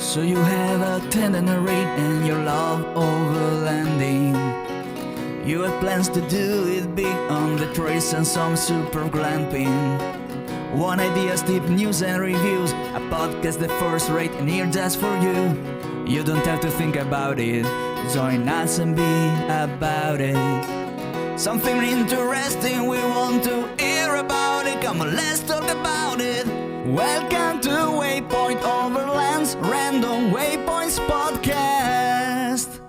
So you have a tender rate and you love overlanding. You have plans to do it big on the trace and some super glamping. One ideas, deep news and reviews, a podcast the first rate and here just for you. You don't have to think about it, join us and be about it. Something interesting we want to hear about it, come on let's talk about it. Welcome to Waypoint Overland's Random Waypoints Podcast.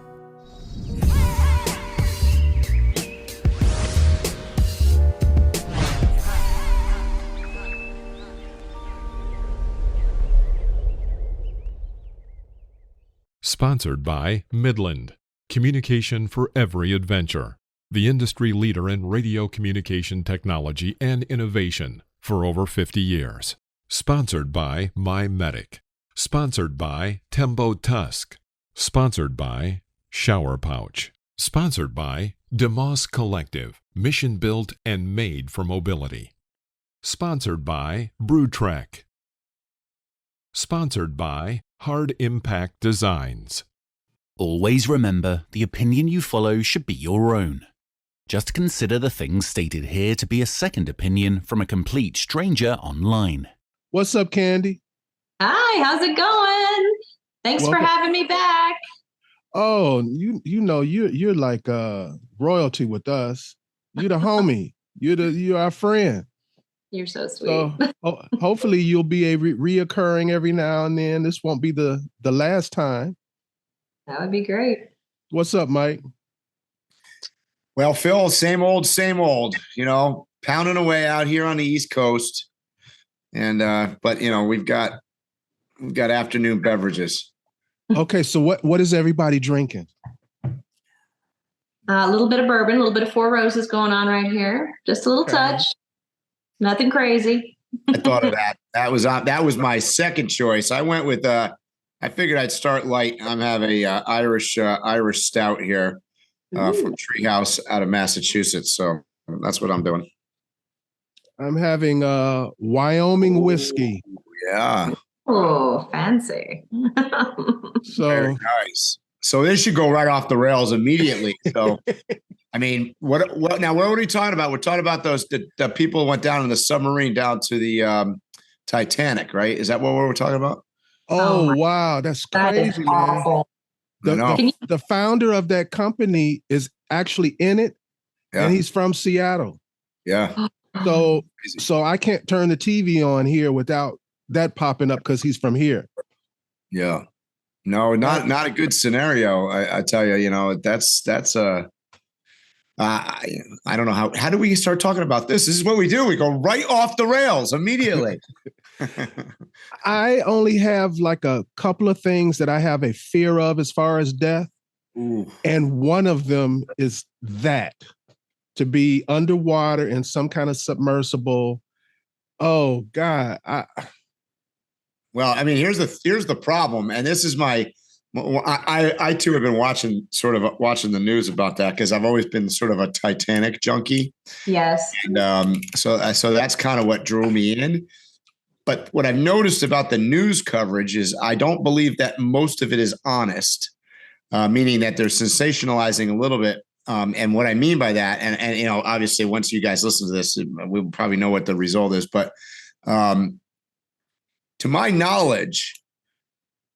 Sponsored by Midland, communication for every adventure. The industry leader in radio communication technology and innovation for over 50 years. Sponsored by MyMedic. Sponsored by Tembo Tusk. Sponsored by Shower Pouch. Sponsored by DeMoss Collective, mission built and made for mobility. Sponsored by BrewTrek. Sponsored by Hard Impact Designs. Always remember, the opinion you follow should be your own. Just consider the things stated here to be a second opinion from a complete stranger online. What's up, Candy? Hi, how's it going? Thanks for having me back. Oh, you're like royalty with us. You're the homie. You're our friend. You're so sweet. So hopefully you'll be reoccurring every now and then. This won't be the last time. That would be great. What's up, Mike? Well, Phil, same old, pounding away out here on the East Coast. And but we've got afternoon beverages. Okay, so what is everybody drinking? A little bit of bourbon, a little bit of Four Roses going on right here. Just a little touch. Nothing crazy. I thought of that. That was my second choice. I went with I figured I'd start light. I'm having a Irish stout here from Treehouse out of Massachusetts. So that's what I'm doing. I'm having Wyoming whiskey. Yeah. Oh, fancy. So very nice. So this should go right off the rails immediately. So, I mean, what are we talking about? We're talking about the people who went down in the submarine down to the Titanic, right? Is that what we're talking about? Oh wow, that's crazy, man. The founder of that company is actually in it, and he's from Seattle. Yeah. So I can't turn the TV on here without that popping up because he's from here. Yeah. No, not a good scenario. I tell you, that's I don't know how do we start talking about this? This is what we do. We go right off the rails immediately. I only have like a couple of things that I have a fear of as far as death. Ooh. And one of them is that to be underwater in some kind of submersible. Oh God. Well, I mean, here's the problem. And this is I too have been watching the news about that because I've always been sort of a Titanic junkie. Yes. And so that's kind of what drew me in. But what I've noticed about the news coverage is I don't believe that most of it is honest, meaning that they're sensationalizing a little bit. And what I mean by that, and obviously once you guys listen to this, we'll probably know what the result is. But to my knowledge,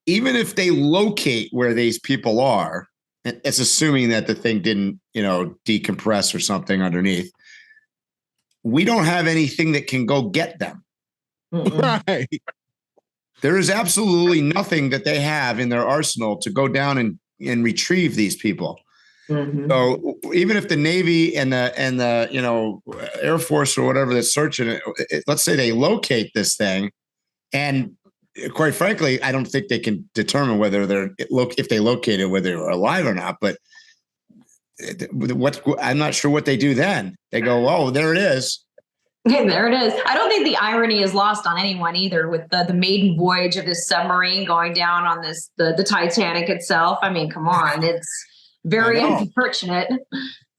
even if they locate where these people are, it's assuming that the thing didn't, decompress or something underneath. We don't have anything that can go get them. Right. There is absolutely nothing that they have in their arsenal to go down and retrieve these people. Mm-hmm. So even if the Navy and the Air Force or whatever that's searching it, let's say they locate this thing, and quite frankly, I don't think they can determine whether if they locate it, whether they're alive or not. But I'm not sure what they do then. They go, oh, there it is. Yeah, there it is. I don't think the irony is lost on anyone either with the maiden voyage of this submarine going down on the Titanic itself. I mean, come on, it's very unfortunate.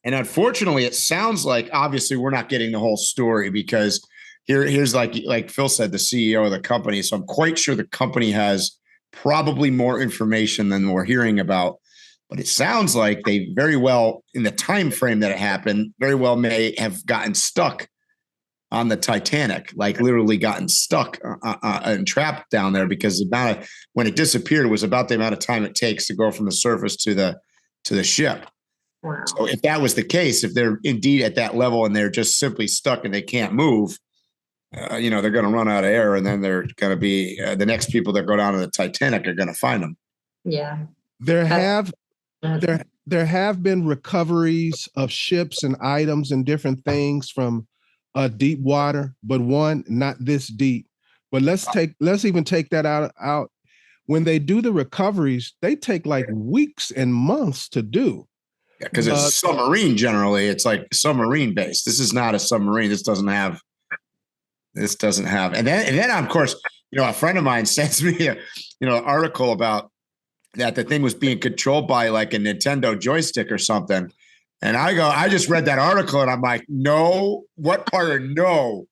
And unfortunately, it sounds like obviously we're not getting the whole story because here's like Phil said, the CEO of the company. So I'm quite sure the company has probably more information than we're hearing about. But it sounds like they very well, in the time frame that it happened, very well may have gotten stuck on the Titanic, like literally gotten stuck and trapped down there, because when it disappeared was about the amount of time it takes to go from the surface to the ship. Wow. So if that was the case, if they're indeed at that level and they're just simply stuck and they can't move, they're going to run out of air, and then they're going to be the next people that go down to the Titanic are going to find them. Yeah. There have been recoveries of ships and items and different things from deep water, but not this deep. But let's even take that out. When they do the recoveries, they take like weeks and months to do. Yeah, because it's a submarine. Generally, it's like submarine based. This is not a submarine. This doesn't have. And then of course, a friend of mine sends me an article about that the thing was being controlled by like a Nintendo joystick or something. And I just read that article and I'm like, no, what part of no?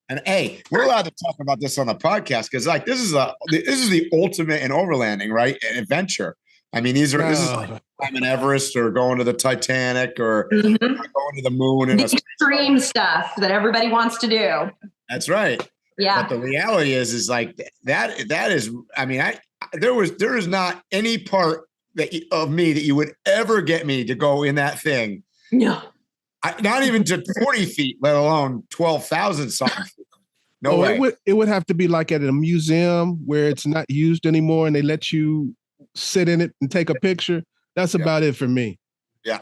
And hey, we're allowed to talk about this on the podcast because like this is the ultimate in overlanding, right? An adventure. I mean, this is like climbing Everest or going to the Titanic or going to the moon and the extreme stuff that everybody wants to do. That's right. Yeah. But the reality is like that is, I mean, there is not any part of me that you would ever get me to go in that thing. No. Not even to 40 feet, let alone 12,000 something. No way. It would have to be like at a museum where it's not used anymore and they let you sit in it and take a picture. That's about it for me. Yeah.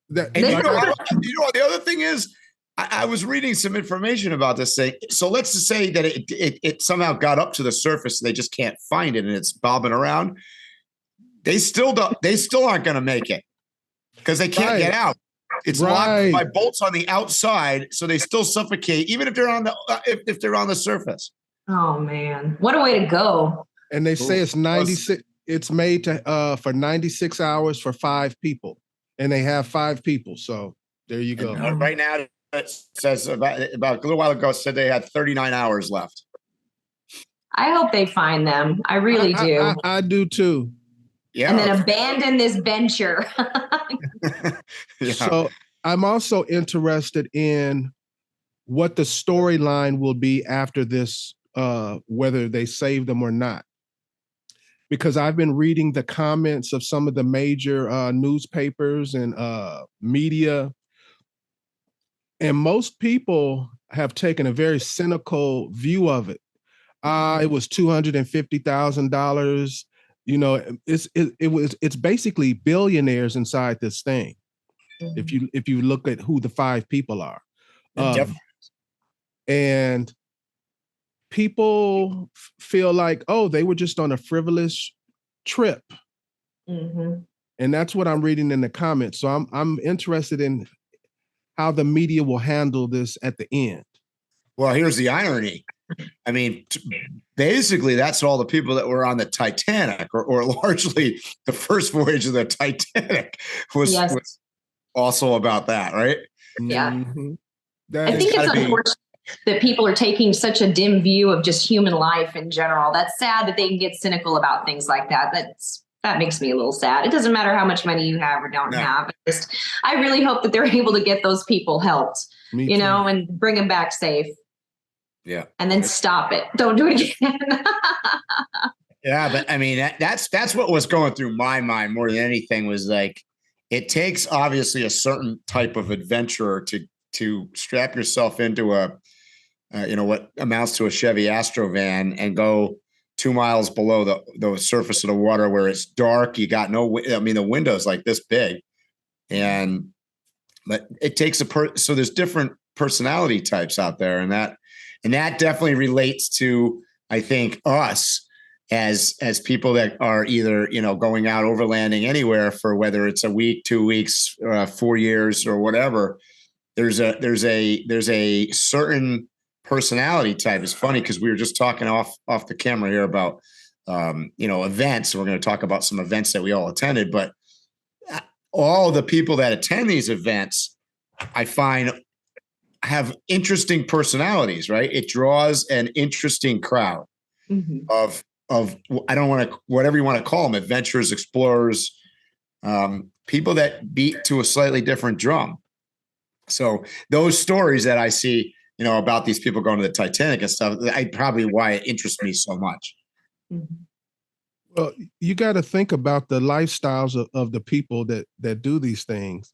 The other thing is, I was reading some information about this thing. So let's just say that it somehow got up to the surface and they just can't find it and it's bobbing around. They still aren't going to make it because they can't get out. It's locked by bolts on the outside, so they still suffocate even if they're on the surface. Oh man, what a way to go! And they say it's 96. It's made for 96 hours for 5 people, and they have 5 people. So there you go. And, right now, it says about a little while ago, it said they had 39 hours left. I hope they find them. I really do. I do too. Yeah. And then abandon this venture. Yeah. So I'm also interested in what the storyline will be after this, whether they save them or not. Because I've been reading the comments of some of the major newspapers and media, and most people have taken a very cynical view of it. It was $250,000. It's basically billionaires inside this thing. Mm-hmm. If you look at who the 5 people are, and people feel like, oh, they were just on a frivolous trip, and that's what I'm reading in the comments. So I'm interested in how the media will handle this at the end. Well, here's the irony. I mean, basically, that's all the people that were on the Titanic, or largely the first voyage of the Titanic was also about that, right? Yeah. Mm-hmm. I think it's unfortunate that people are taking such a dim view of just human life in general. That's sad that they can get cynical about things like that. That makes me a little sad. It doesn't matter how much money you have or don't have. I really hope that they're able to get those people helped, and bring them back safe. Yeah. And then stop it. Don't do it again. Yeah, but I mean, that's what was going through my mind more than anything was like, it takes obviously a certain type of adventurer to strap yourself into what amounts to a Chevy Astro van and go 2 miles below the surface of the water where it's dark. You got the window's like this big, but it takes so there's different personality types out there, and that definitely relates to, I think, us as people that are either, going out overlanding anywhere for whether it's a week, 2 weeks, 4 years or whatever. There's a certain personality type. It's funny because we were just talking off the camera here about, events. We're going to talk about some events that we all attended, but all the people that attend these events, I find, have interesting personalities, right? It draws an interesting crowd of I don't want to, whatever you want to call them, adventurers, explorers, people that beat to a slightly different drum. So those stories that I see, about these people going to the Titanic and stuff, probably why it interests me so much. Well, you got to think about the lifestyles of the people that do these things.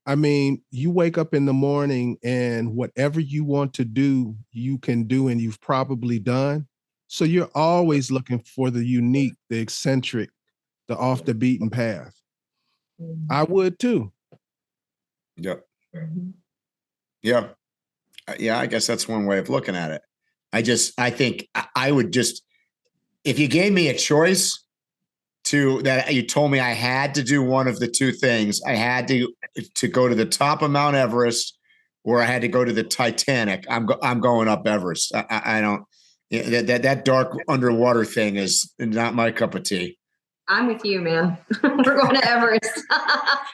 I mean, you wake up in the morning and whatever you want to do, you can do, and you've probably done. So you're always looking for the unique, the eccentric, the off the beaten path. I would too. Yep. Yeah. Yeah. I guess that's one way of looking at it. I think I would just, if you gave me a choice that you told me I had to do one of the two things, I had to go to the top of Mount Everest, or I had to go to the Titanic. I'm going up Everest. I don't, that dark underwater thing is not my cup of tea. I'm with you, man. We're going to Everest.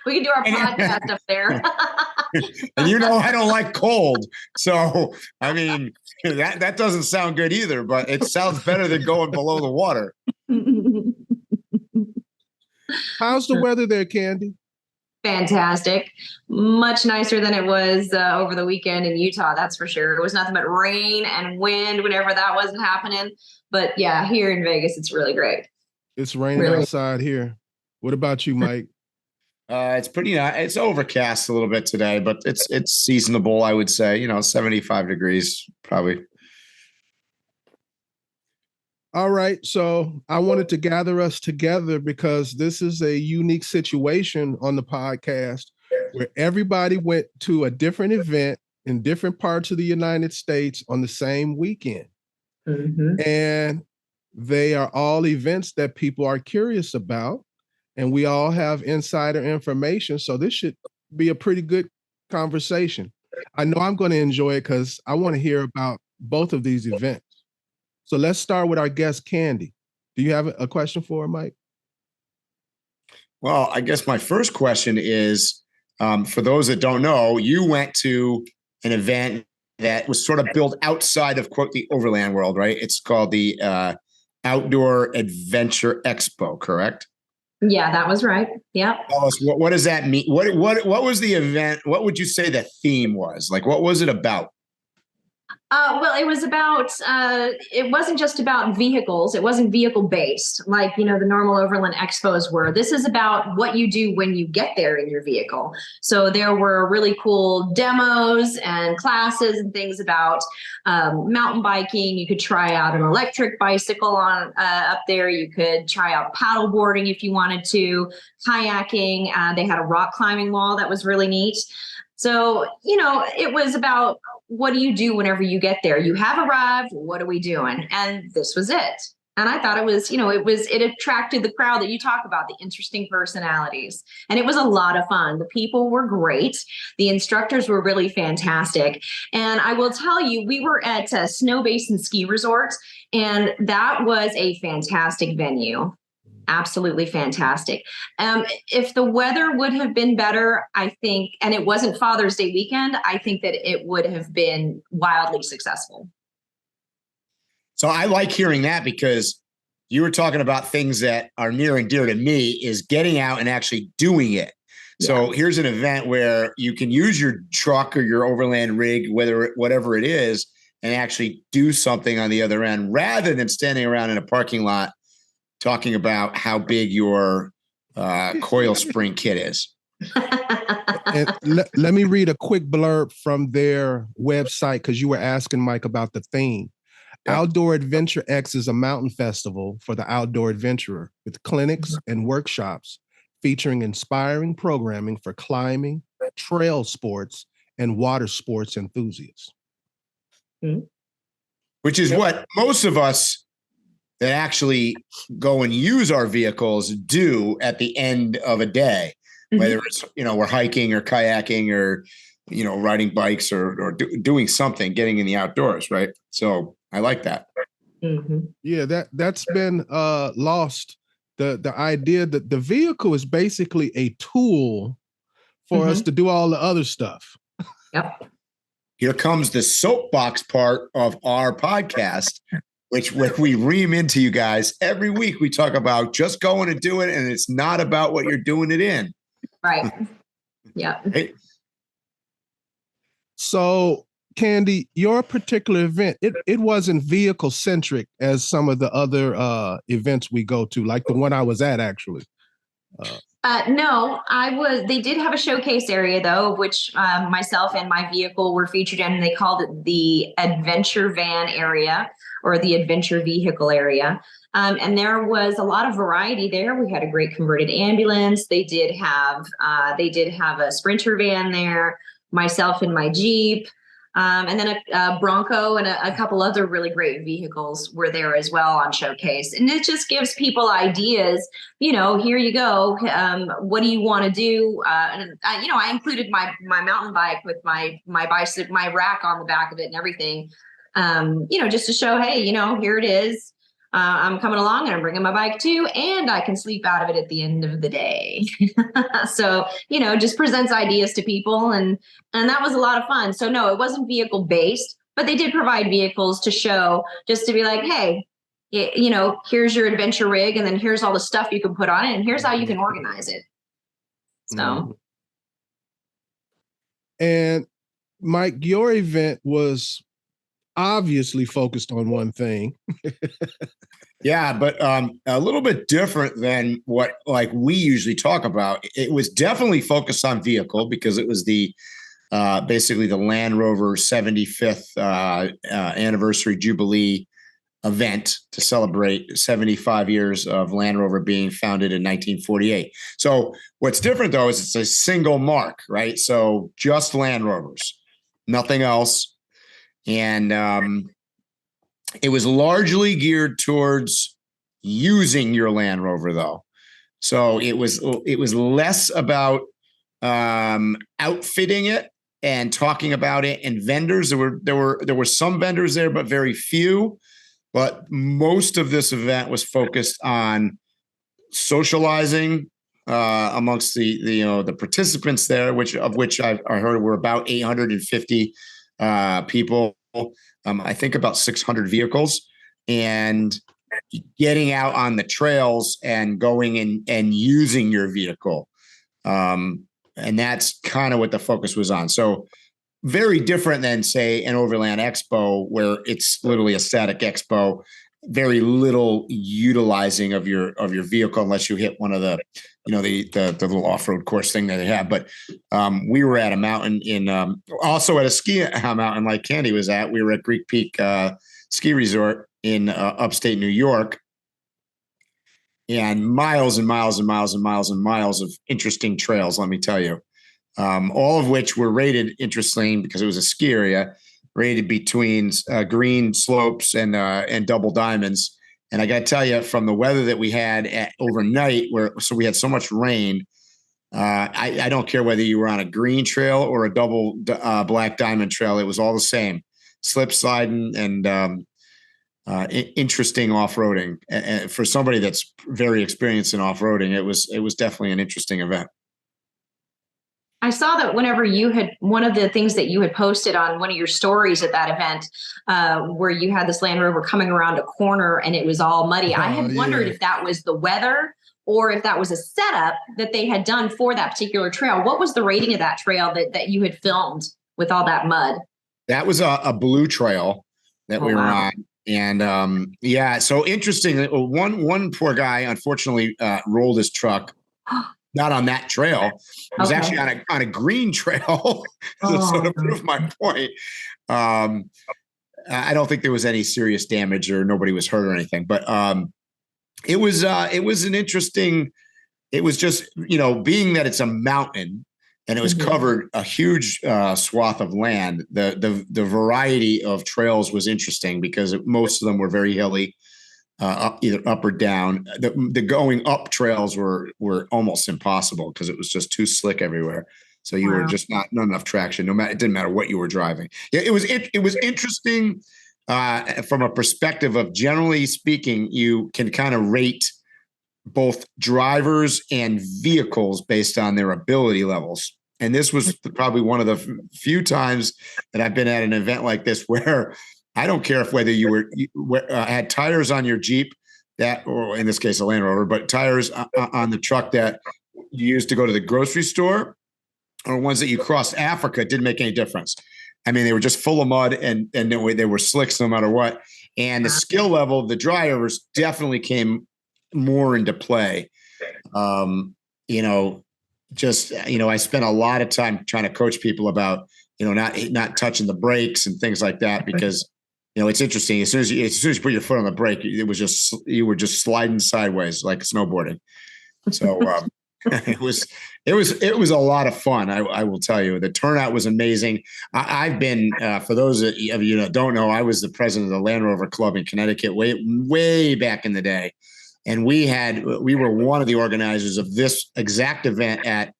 We can do our podcast up there. And I don't like cold. So, I mean, that doesn't sound good either, but it sounds better than going below the water. How's the weather there, Candy? Fantastic. Much nicer than it was over the weekend in Utah, that's for sure. It was nothing but rain and wind whenever that wasn't happening. But yeah, here in Vegas, it's really great. It's raining outside here. What about you, Mike? It's it's overcast a little bit today, but it's seasonable, I would say, 75 degrees probably. All right. So I wanted to gather us together because this is a unique situation on the podcast where everybody went to a different event in different parts of the United States on the same weekend. And they are all events that people are curious about, and we all have insider information. So this should be a pretty good conversation. I know I'm going to enjoy it because I want to hear about both of these events. So let's start with our guest, Candy. Do you have a question for her, Mike? Well, I guess my first question is, for those that don't know, you went to an event that was sort of built outside of, quote, the Overland world, right? It's called the Outdoor Adventure Expo, correct? Yeah, that was right. Yeah. Tell us, what does that mean? What was the event? What would you say the theme was? Like, what was it about? Well, it was about, it wasn't just about vehicles. It wasn't vehicle based like, the normal Overland expos were. This is about what you do when you get there in your vehicle. So there were really cool demos and classes and things about mountain biking. You could try out an electric bicycle on up there. You could try out paddle boarding if you wanted to, kayaking. They had a rock climbing wall that was really neat. So, it was about, what do you do whenever you get there? You have arrived. What are we doing? And this was it. And I thought it was, it attracted the crowd that you talk about, the interesting personalities. And it was a lot of fun. The people were great. The instructors were really fantastic. And I will tell you, we were at Snow Basin Ski Resort, and that was a fantastic venue. Absolutely fantastic. If the weather would have been better, I think, and it wasn't Father's Day weekend, I think that it would have been wildly successful. So I like hearing that, because you were talking about things that are near and dear to me, is getting out and actually doing it. Yeah. So here's an event where you can use your truck or your Overland rig, whatever it is, and actually do something on the other end, rather than standing around in a parking lot talking about how big your coil spring kit is. And let me read a quick blurb from their website, because you were asking, Mike, about the theme. Yep. Outdoor Adventure X is a mountain festival for the outdoor adventurer, with clinics and workshops featuring inspiring programming for climbing, trail sports, and water sports enthusiasts. Which is what most of us that actually go and use our vehicles do at the end of a day, whether it's, we're hiking or kayaking or, riding bikes or doing something, getting in the outdoors. Right. So I like that. Yeah, that's been lost. The idea that the vehicle is basically a tool for us to do all the other stuff. Yep. Here comes the soapbox part of our podcast. which when we ream into you guys every week, we talk about just going and do it, and it's not about what you're doing it in. Right. Yeah. Right? So, Candy, your particular event, it wasn't vehicle centric as some of the other events we go to, like the one I was at, actually. No, they did have a showcase area though, which myself and my vehicle were featured in, and they called it the adventure van area or the adventure vehicle area. And there was a lot of variety there. We had a great converted ambulance. They did have a Sprinter van there, myself and my Jeep. And then a Bronco and a couple other really great vehicles were there as well on showcase. And it just gives people ideas, here you go. What do you want to do? I included my mountain bike with my bicycle, my rack on the back of it and everything, just to show, hey, here it is. I'm coming along and I'm bringing my bike too, and I can sleep out of it at the end of the day. So, just presents ideas to people, and that was a lot of fun. So no, it wasn't vehicle based, but they did provide vehicles to show, just to be like, hey, here's your adventure rig, and then here's all the stuff you can put on it, and here's how you can organize it. So. And Mike, your event was obviously focused on one thing. Yeah, but a little bit different than what we usually talk about. It was definitely focused on vehicle because it was the basically the Land Rover 75th anniversary Jubilee event to celebrate 75 years of Land Rover being founded in 1948. So what's different though is it's a single mark, right? So just Land Rovers, nothing else. And it was largely geared towards using your Land Rover, though. So it was less about outfitting it and talking about it. And vendors, there were some vendors there, but very few. But most of this event was focused on socializing amongst the participants there, which I heard were about 850 people. I think about 600 vehicles, and getting out on the trails and going and using your vehicle. And that's kind of what the focus was on. So very different than, say, an Overland Expo, where it's literally a static expo, very little utilizing of your vehicle unless you hit one of the the little off-road course thing that they have. But we were at a mountain also at a ski mountain like Candy was at. We were at Greek Peak Ski Resort in upstate New York, and miles and miles and miles and miles and miles of interesting trails, let me tell you, all of which were rated, interesting because it was a ski area, rated between green slopes and double diamonds. And I got to tell you, from the weather that we had overnight, so we had so much rain, I don't care whether you were on a green trail or a double black diamond trail, it was all the same, slip sliding and interesting off-roading. And for somebody that's very experienced in off-roading, it was definitely an interesting event. I saw that whenever one of the things that you had posted on one of your stories at that event, where you had this Land Rover coming around a corner and it was all muddy. I had wondered if that was the weather or if that was a setup that they had done for that particular trail. What was the rating of that trail that you had filmed with all that mud? That was a blue trail that we were on. And so interesting. One poor guy, unfortunately, rolled his truck. Not on that trail. It was actually on a green trail to sort of prove my point. I don't think there was any serious damage or nobody was hurt or anything, but it was an interesting, it was just, being that it's a mountain and it was covered a huge swath of land, the variety of trails was interesting because most of them were very hilly. Either up or down. The going up trails were almost impossible because it was just too slick everywhere. So you were just not enough traction. It didn't matter what you were driving. Yeah, it was interesting from a perspective of, generally speaking, you can kind of rate both drivers and vehicles based on their ability levels. And this was probably one of the few times that I've been at an event like this where I don't care if whether you had tires on your Jeep or in this case, a Land Rover, but tires on the truck that you used to go to the grocery store or ones that you crossed Africa, it didn't make any difference. I mean, they were just full of mud and they were slicks no matter what. And the skill level of the drivers definitely came more into play. I spent a lot of time trying to coach people about, not touching the brakes and things like that, because, it's interesting. As soon as you put your foot on the brake, you were just sliding sideways like snowboarding. So it was a lot of fun. I will tell you, the turnout was amazing. I've been, for those of you that don't know, I was the president of the Land Rover Club in Connecticut way back in the day. And we were one of the organizers of this exact event at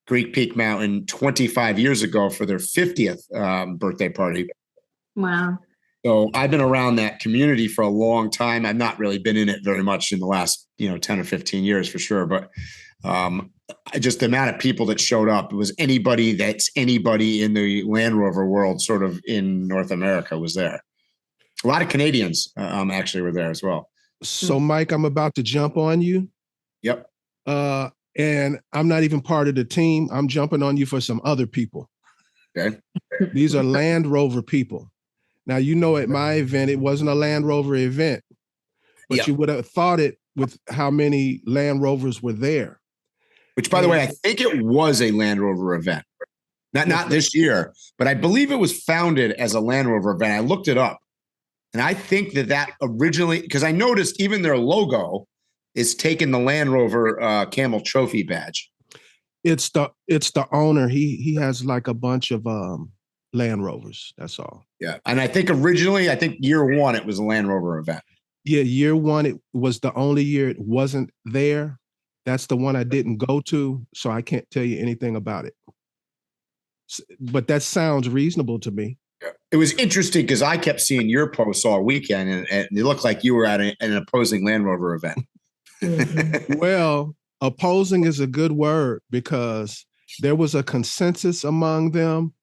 Greek Peak Mountain 25 years ago for their 50th birthday party. Wow. So I've been around that community for a long time. I've not really been in it very much in the last, 10 or 15 years for sure. But just the amount of people that showed up, it was anybody in the Land Rover world sort of in North America was there. A lot of Canadians actually were there as well. So Mike, I'm about to jump on you. Yep. And I'm not even part of the team. I'm jumping on you for some other people. Okay. These are Land Rover people. Now, at my event, it wasn't a Land Rover event, but you would have thought it with how many Land Rovers were there. Which, by the way, I think it was a Land Rover event. Not this year, but I believe it was founded as a Land Rover event. I looked it up. And I think that originally, because I noticed even their logo is taking the Land Rover Camel Trophy badge. It's the owner. He has like a bunch of Land Rovers. That's all. Yeah. And I think originally, year one, it was a Land Rover event. Yeah. Year one, it was the only year it wasn't there. That's the one I didn't go to. So I can't tell you anything about it. But that sounds reasonable to me. It was interesting because I kept seeing your posts all weekend and it looked like you were at an opposing Land Rover event. Well, opposing is a good word because there was a consensus among them.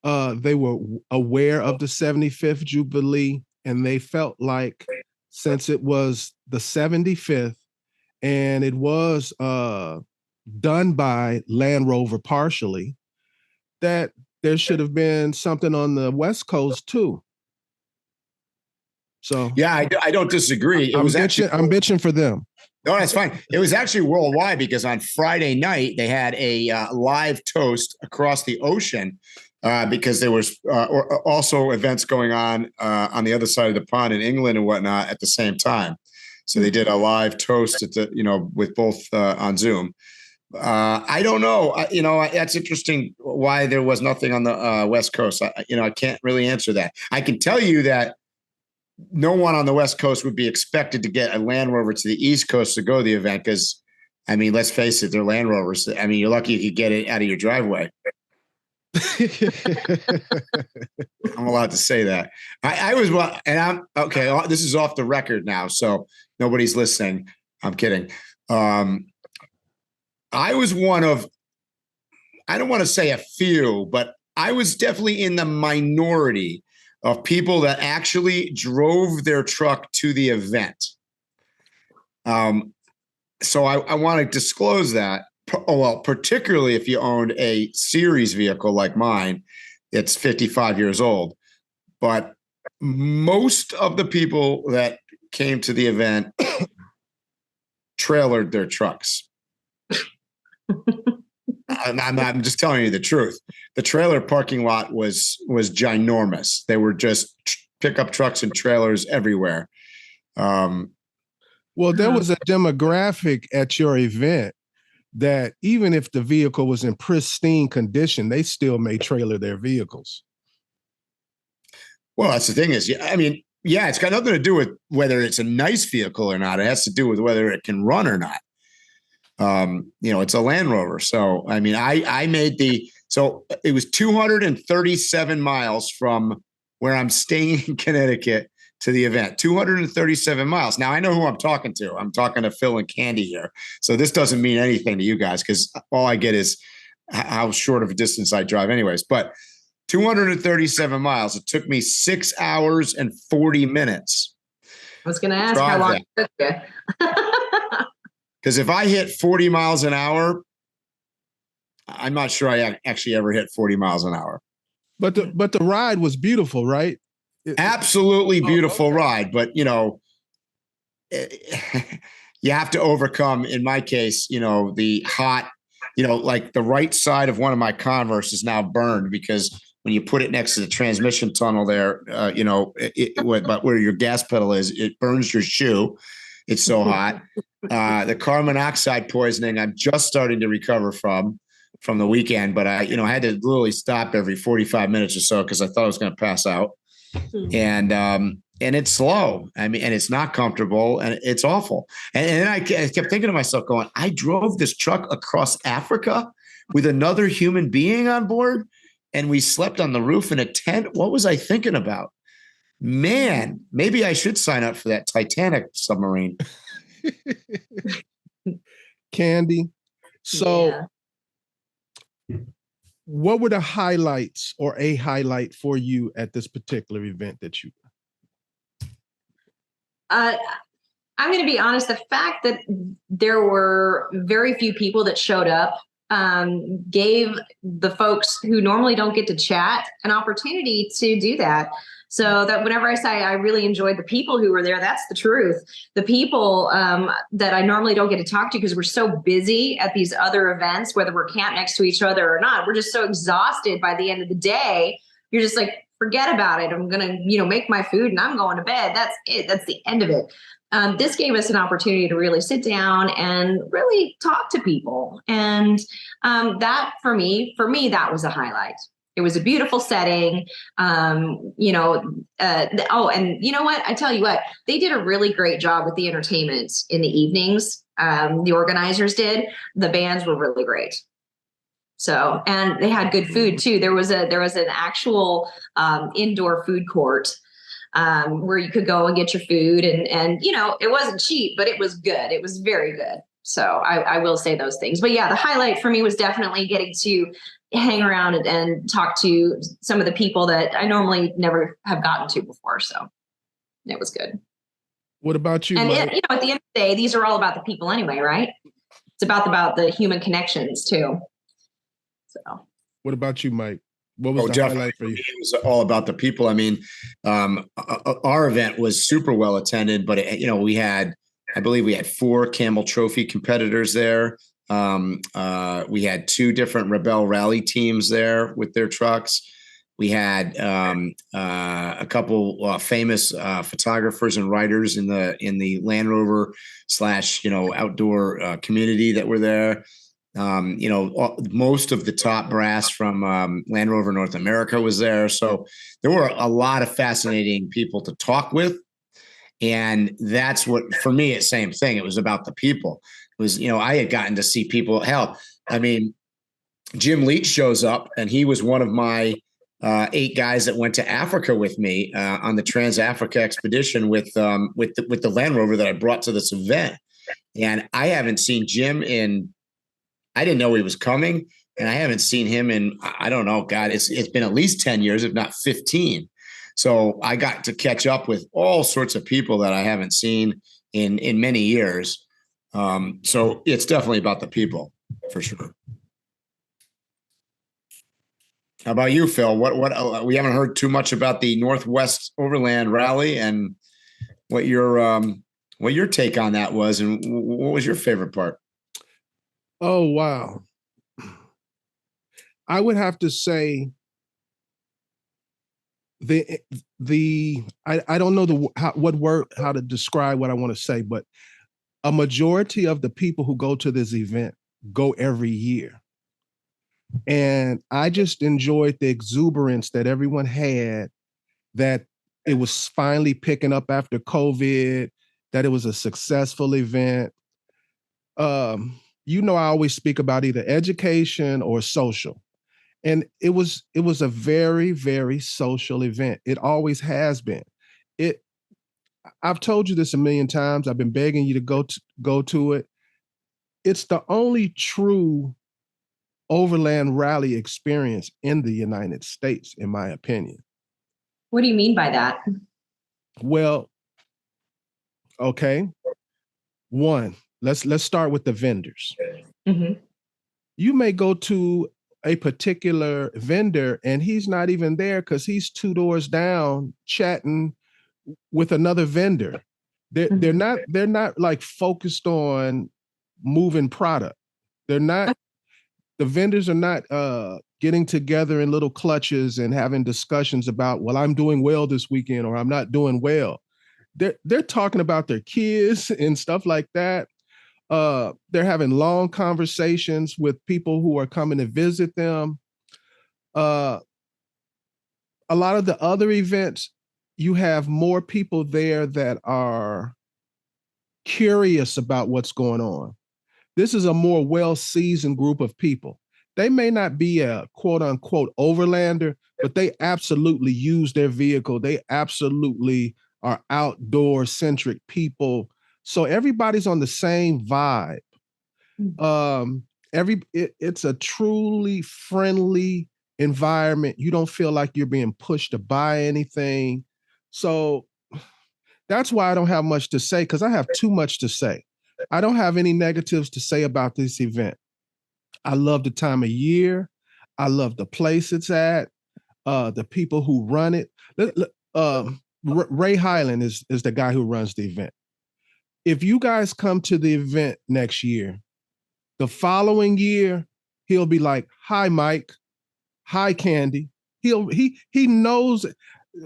They were aware of the 75th Jubilee, and they felt like since it was the 75th and it was done by Land Rover partially, that there should have been something on the West Coast too. So yeah, I don't disagree. I'm bitching for them. No, that's fine. It was actually worldwide because on Friday night they had a live toast across the ocean because there was also events going on the other side of the pond in England and whatnot at the same time. So they did a live toast at with both on Zoom. I don't know. That's interesting why there was nothing on the West Coast. I can't really answer that. I can tell you that no one on the West Coast would be expected to get a Land Rover to the East Coast to go to the event because, let's face it, they're Land Rovers. You're lucky you could get it out of your driveway. I'm allowed to say that. I was, and I'm okay. This is off the record now, so nobody's listening. I'm kidding. I was one of, I don't want to say a few, but I was definitely in the minority of people that actually drove their truck to the event. So I want to disclose that. Well, particularly if you owned a series vehicle like mine, it's 55 years old. But most of the people that came to the event trailered their trucks. I'm just telling you the truth. The trailer parking lot was ginormous. They were just pickup trucks and trailers everywhere. Well, there was a demographic at your event that even if the vehicle was in pristine condition, they still may trailer their vehicles. Well, that's the thing is, it's got nothing to do with whether it's a nice vehicle or not. It has to do with whether it can run or not. It's a Land Rover. So, I made it was 237 miles from where I'm staying in Connecticut to the event, 237 miles. Now I know who I'm talking to. I'm talking to Phil and Candy here. So this doesn't mean anything to you guys because all I get is how short of a distance I drive anyways. But 237 miles. It took me 6 hours and 40 minutes. I was going to ask how long it took you. Because if I hit 40 miles an hour, I'm not sure I actually ever hit 40 miles an hour. But the ride was beautiful, right? Absolutely beautiful ride. But, you know, you have to overcome, in my case, you know, the hot, you know, like the right side of one of my Converse is now burned because when you put it next to the transmission tunnel there, you know, but where your gas pedal is, it burns your shoe. It's so hot. The carbon monoxide poisoning, I'm just starting to recover from the weekend, but I, you know, I had to literally stop every 45 minutes or so because I thought I was going to pass out. And it's slow. I mean, and it's not comfortable and it's awful. And then I kept thinking to myself going, I drove this truck across Africa with another human being on board and we slept on the roof in a tent. What was I thinking about? Man, maybe I should sign up for that Titanic submarine. Candy. So what were the highlights or a highlight for you at this particular event that you? I'm going to be honest. The fact that there were very few people that showed up gave the folks who normally don't get to chat an opportunity to do that. So that whenever I say I really enjoyed the people who were there, that's the truth. The people that I normally don't get to talk to because we're so busy at these other events, whether we're camped next to each other or not, we're just so exhausted by the end of the day. You're just like, forget about it. I'm going to, you know, make my food and I'm going to bed. That's it. That's the end of it. This gave us an opportunity to really sit down and really talk to people. And that for me, that was a highlight. It was a beautiful setting. You know, and you know what? I tell you what, they did a really great job with the entertainment in the evenings. The organizers did. The bands were really great. So, and they had good food too. There was an actual indoor food court where you could go and get your food, and you know, it wasn't cheap, but it was good. It was very good. So I will say those things. But yeah, the highlight for me was definitely getting to hang around and talk to some of the people that I normally never have gotten to before. So it was good. What about you? And you know, at the end of the day, these are all about the people anyway, right? It's about the human connections too. So what about you, Mike? What was the highlight for you? It was all about the people. I mean, our event was super well attended, but you know, I believe we had 4 Camel Trophy competitors there. We had 2 different Rebel Rally teams there with their trucks. We had a couple famous photographers and writers in the Land Rover / you know, outdoor community that were there. You know, most of the top brass from Land Rover North America was there. So there were a lot of fascinating people to talk with. And that's what, for me, it's same thing. It was about the people. It was, you know, I had gotten to see people. Hell, I mean, Jim Leach shows up and he was one of my 8 guys that went to Africa with me on the Trans-Africa expedition with the Land Rover that I brought to this event. And I haven't seen Jim I didn't know he was coming, and I haven't seen him in, I don't know, God, it's been at least 10 years, if not 15. So I got to catch up with all sorts of people that I haven't seen in many years. So it's definitely about the people, for sure. How about you, Phil? What we haven't heard too much about the Northwest Overland Rally, and what your take on that was, and what was your favorite part? Oh, wow. I would have to say I don't know how to describe what I want to say, but a majority of the people who go to this event go every year. And I just enjoyed the exuberance that everyone had, that it was finally picking up after COVID, that it was a successful event. You know, I always speak about either education or social. And it was a very, very social event. It always has been. I've told you this a million times. I've been begging you to go to it. It's the only true Overland rally experience in the United States, in my opinion. What do you mean by that? Well, okay. One, let's start with the vendors. Mm-hmm. You may go to a particular vendor and he's not even there because he's 2 doors down chatting with another vendor. They're not like focused on moving product. They're not, the vendors are not getting together in little clutches and having discussions about, well, I'm doing well this weekend or I'm not doing well. They're talking about their kids and stuff like that. They're having long conversations with people who are coming to visit them. A lot of the other events, you have more people there that are curious about what's going on. This is a more well-seasoned group of people. They may not be a quote unquote overlander, but they absolutely use their vehicle. They absolutely are outdoor centric people. So everybody's on the same vibe. It's a truly friendly environment. You don't feel like you're being pushed to buy anything. So that's why I don't have much to say, because I have too much to say. I don't have any negatives to say about this event. I love the time of year. I love the place it's at, the people who run it. Ray Highland is the guy who runs the event. If you guys come to the event next year, the following year, he'll be like, hi, Mike. Hi, Candy. He knows.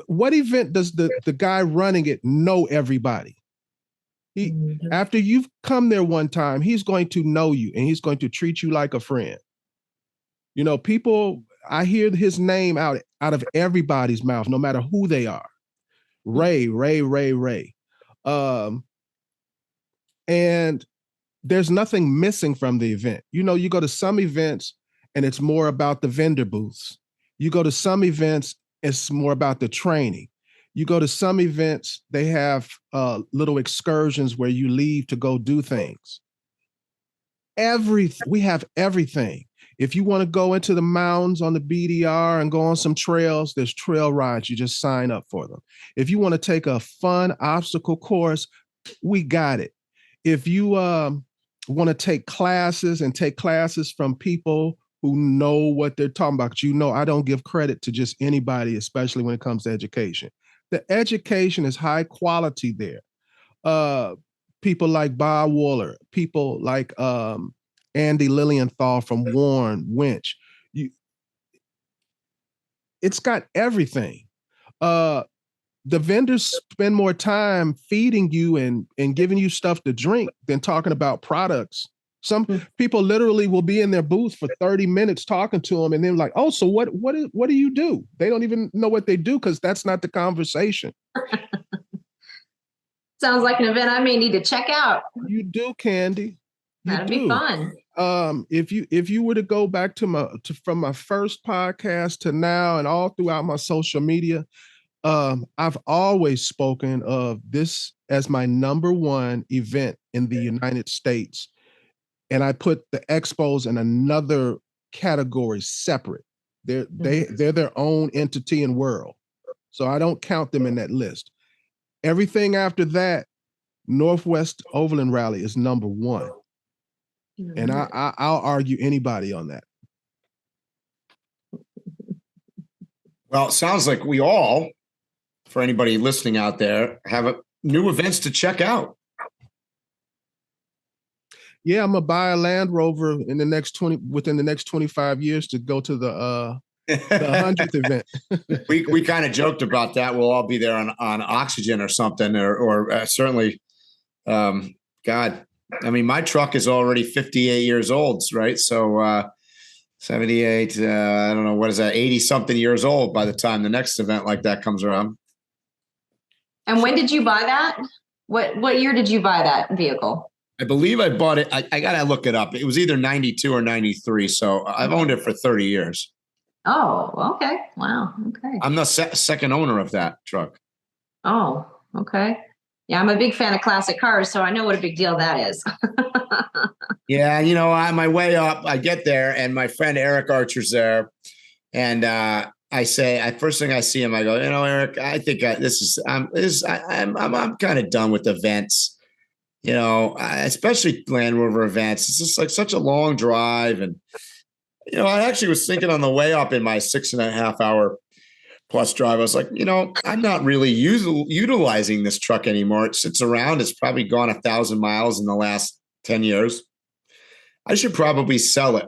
What event does the guy running it know everybody? After you've come there one time, he's going to know you and he's going to treat you like a friend. You know, people, I hear his name out of everybody's mouth, no matter who they are. Ray. And there's nothing missing from the event. You know, you go to some events and it's more about the vendor booths. You go to some events, it's more about the training. You go to some events, they have little excursions where you leave to go do things. We have everything. If you want to go into the mountains on the BDR and go on some trails, there's trail rides. You just sign up for them. If you want to take a fun obstacle course, we got it. If you want to take classes from people who know what they're talking about, you know, I don't give credit to just anybody, especially when it comes to education. The education is high quality there. People like Bob Waller, people like Andy Lilienthal from Warren Winch. It's got everything. The vendors spend more time feeding you and giving you stuff to drink than talking about products. Some people literally will be in their booth for 30 minutes talking to them and then like, oh, so what do you do? They don't even know what they do because that's not the conversation. Sounds like an event I may need to check out. You do, Candy. That'd be fun. If you were to go back from my first podcast to now and all throughout my social media, I've always spoken of this as my #1 event in the United States. And I put the expos in another category separate. They're their own entity and world. So I don't count them in that list. Everything after that, Northwest Overland Rally is #1. And I'll argue anybody on that. Well, it sounds like we all, for anybody listening out there, have new events to check out. Yeah, I'm gonna buy a Land Rover within the next 25 years to go to the 100th event. we kind of joked about that. We'll all be there on oxygen or something, or certainly, God, I mean, my truck is already 58 years old, right? So 78, I don't know, what is that, 80 something years old by the time the next event like that comes around. And when did you buy that? What year did you buy that vehicle? I believe I bought it. I got to look it up. It was either 92 or 93. So I've owned it for 30 years. Oh, okay. Wow. Okay. I'm the second owner of that truck. Oh, okay. Yeah, I'm a big fan of classic cars, so I know what a big deal that is. Yeah, on my way up, I get there, and my friend Eric Archer's there, and first thing I see him, I go, Eric, I think I'm kind of done with events, especially Land Rover events. It's just like such a long drive, and I actually was thinking on the way up in my 6.5 hour plus drive, I was like, I'm not really utilizing this truck anymore. It sits around. It's probably gone 1,000 miles in the last 10 years. I should probably sell it,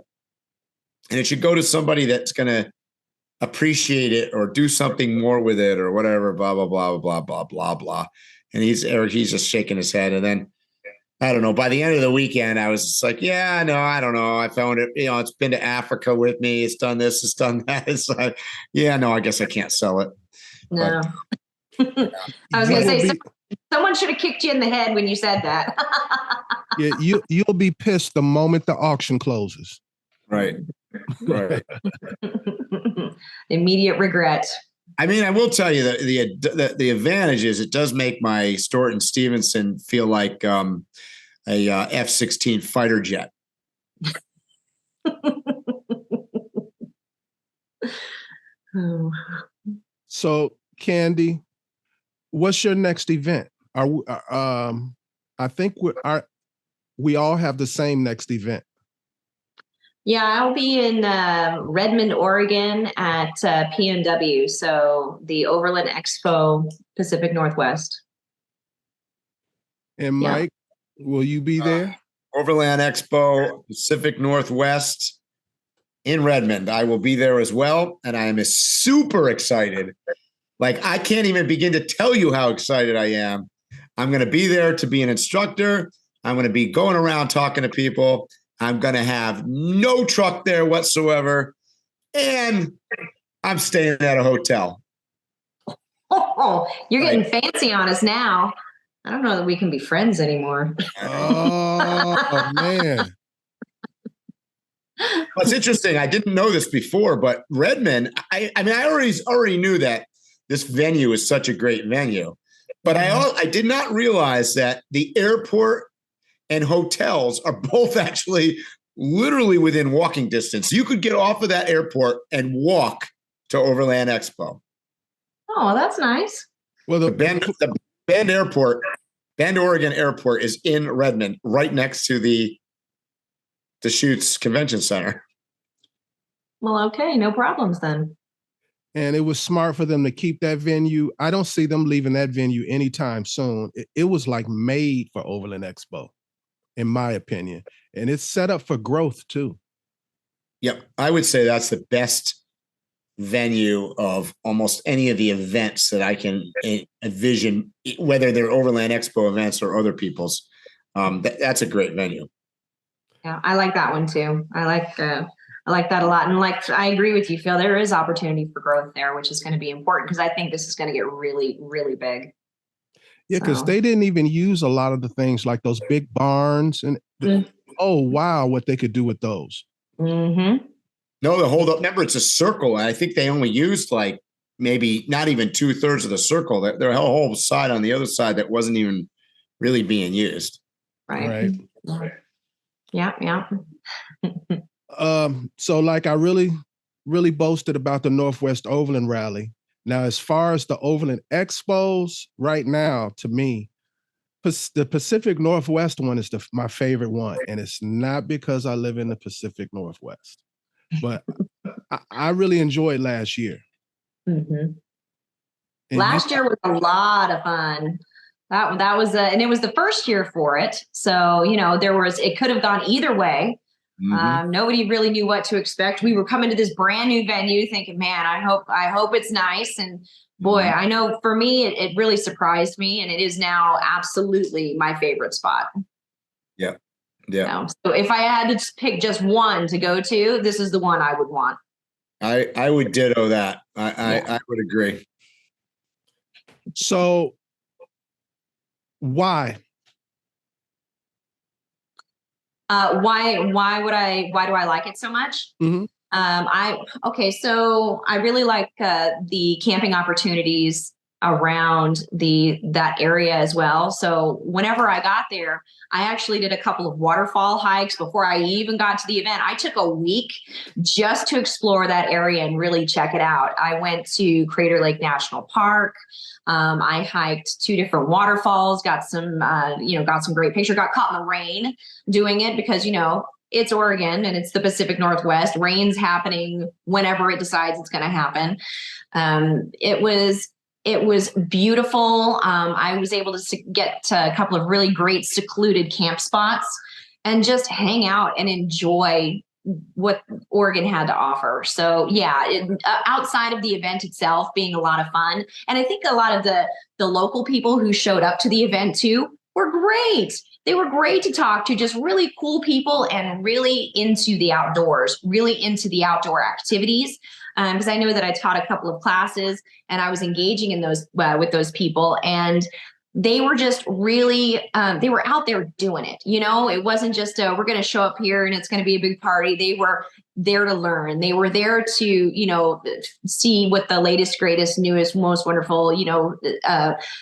and it should go to somebody that's going to appreciate it or do something more with it or whatever, blah, blah, blah, blah, blah, blah, blah. And he's just shaking his head. And then, I don't know, by the end of the weekend, I was just like, yeah, no, I don't know. I found it, it's been to Africa with me. It's done this, it's done that. It's like, yeah, no, I guess I can't sell it. No. But, I was going to say, someone should have kicked you in the head when you said that. Yeah, you'll be pissed the moment the auction closes. Right. Immediate regret. I mean, I will tell you that the advantage is it does make my Stewart and Stevenson feel like a F-16 fighter jet. So, Candy, what's your next event? I think we all have the same next event. Yeah, I'll be in Redmond, Oregon at PNW, so the Overland EXPO Pacific Northwest. And Mike, will you be there? Overland Expo Pacific Northwest in Redmond. I will be there as well, and I am super excited. Like, I can't even begin to tell you how excited I am. I'm going to be there to be an instructor. I'm going to be going around talking to people. I'm going to have no truck there whatsoever. And I'm staying at a hotel. Oh, you're getting fancy on us now. I don't know that we can be friends anymore. Oh, man. What's interesting, I didn't know this before, but Redmond, I already knew that this venue is such a great venue. But I did not realize that the airport and hotels are both actually literally within walking distance. You could get off of that airport and walk to Overland Expo. Oh, that's nice. Well, the Bend Oregon Airport is in Redmond, right next to the Deschutes Convention Center. Well, okay, no problems then. And it was smart for them to keep that venue. I don't see them leaving that venue anytime soon. It was like made for Overland Expo, in my opinion. And it's set up for growth too. Yep. I would say that's the best venue of almost any of the events that I can envision, whether they're Overland Expo events or other people's. That's a great venue. Yeah, I like that one too. I like that a lot. And I agree with you, Phil. There is opportunity for growth there, which is going to be important because I think this is going to get really, really big. Yeah, because they didn't even use a lot of the things like those big barns and oh wow, what they could do with those. Mm-hmm. No, the hold up. Remember, it's a circle, and I think they only used like maybe not even 2/3 of the circle. There a whole side on the other side that wasn't even really being used. Right. Yeah. So like I really, really boasted about the Northwest Overland Rally. Now, as far as the Overland Expos right now, to me, the Pacific Northwest one is my favorite one. And it's not because I live in the Pacific Northwest, but I really enjoyed last year. Mm-hmm. Last year was a lot of fun. That was and it was the first year for it. So, it could have gone either way. Mm-hmm. Nobody really knew what to expect. We were coming to this brand new venue thinking, man, I hope it's nice. And boy, I know for me, it really surprised me. And it is now absolutely my favorite spot. Yeah. So if I had to pick just one to go to, this is the one I would want. I would ditto that. I would agree. So why? Why do I like it so much? Mm-hmm. So I really like the camping opportunities. around that area as well. So whenever I got there, I actually did a couple of waterfall hikes before I even got to the event. I took a week just to explore that area and really check it out. I went to Crater Lake National Park. I hiked 2 different waterfalls, got some great picture, got caught in the rain doing it because, it's Oregon and it's the Pacific Northwest. Rain's happening whenever it decides it's going to happen. It was beautiful. I was able to get to a couple of really great secluded camp spots and just hang out and enjoy what Oregon had to offer. So yeah, outside of the event itself being a lot of fun. And I think a lot of the local people who showed up to the event too were great. They were great to talk to, just really cool people and really into the outdoors, really into the outdoor activities. Because I know that I taught a couple of classes and I was engaging in those with those people, and they were just really, they were out there doing it. It wasn't just we're going to show up here and it's going to be a big party. They were there to learn. They were there to, see what the latest, greatest, newest, most wonderful,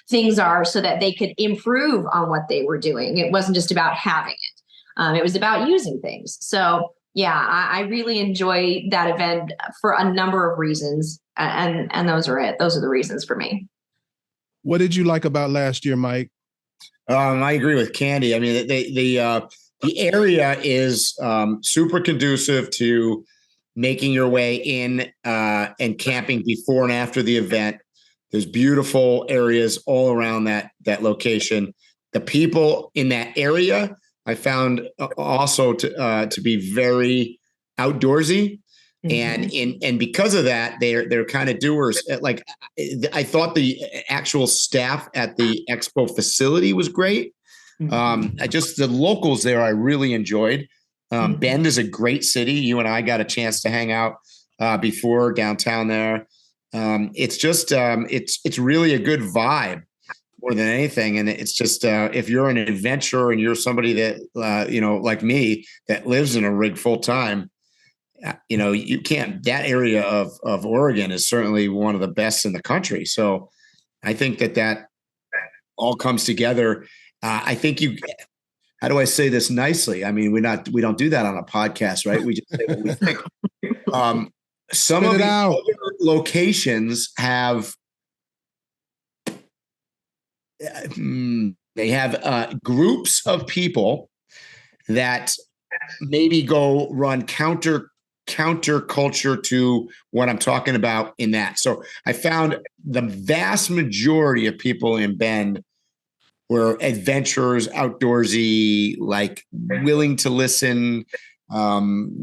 things are so that they could improve on what they were doing. It wasn't just about having it. It was about using things. So yeah, I really enjoy that event for a number of reasons. And those are it. Those are the reasons for me. What did you like about last year, Mike? I agree with Candy. I mean, the area is super conducive to making your way in and camping before and after the event. There's beautiful areas all around that location. The people in that area I found also to be very outdoorsy. And because of that, they're kind of doers. Like I thought the actual staff at the expo facility was great. The locals there I really enjoyed. Bend is a great city. You and I got a chance to hang out before downtown there. It's just it's really a good vibe more than anything. And it's just if you're an adventurer and you're somebody that like me that lives in a rig full time. You can't, that area of Oregon is certainly one of the best in the country. So I think that all comes together. I think how do I say this nicely? I mean, we don't do that on a podcast, right? We just say what we think. Some of the other locations have, they have groups of people that maybe go run counter culture to what I'm talking about in that. So I found the vast majority of people in Bend were adventurers, outdoorsy, like willing to listen,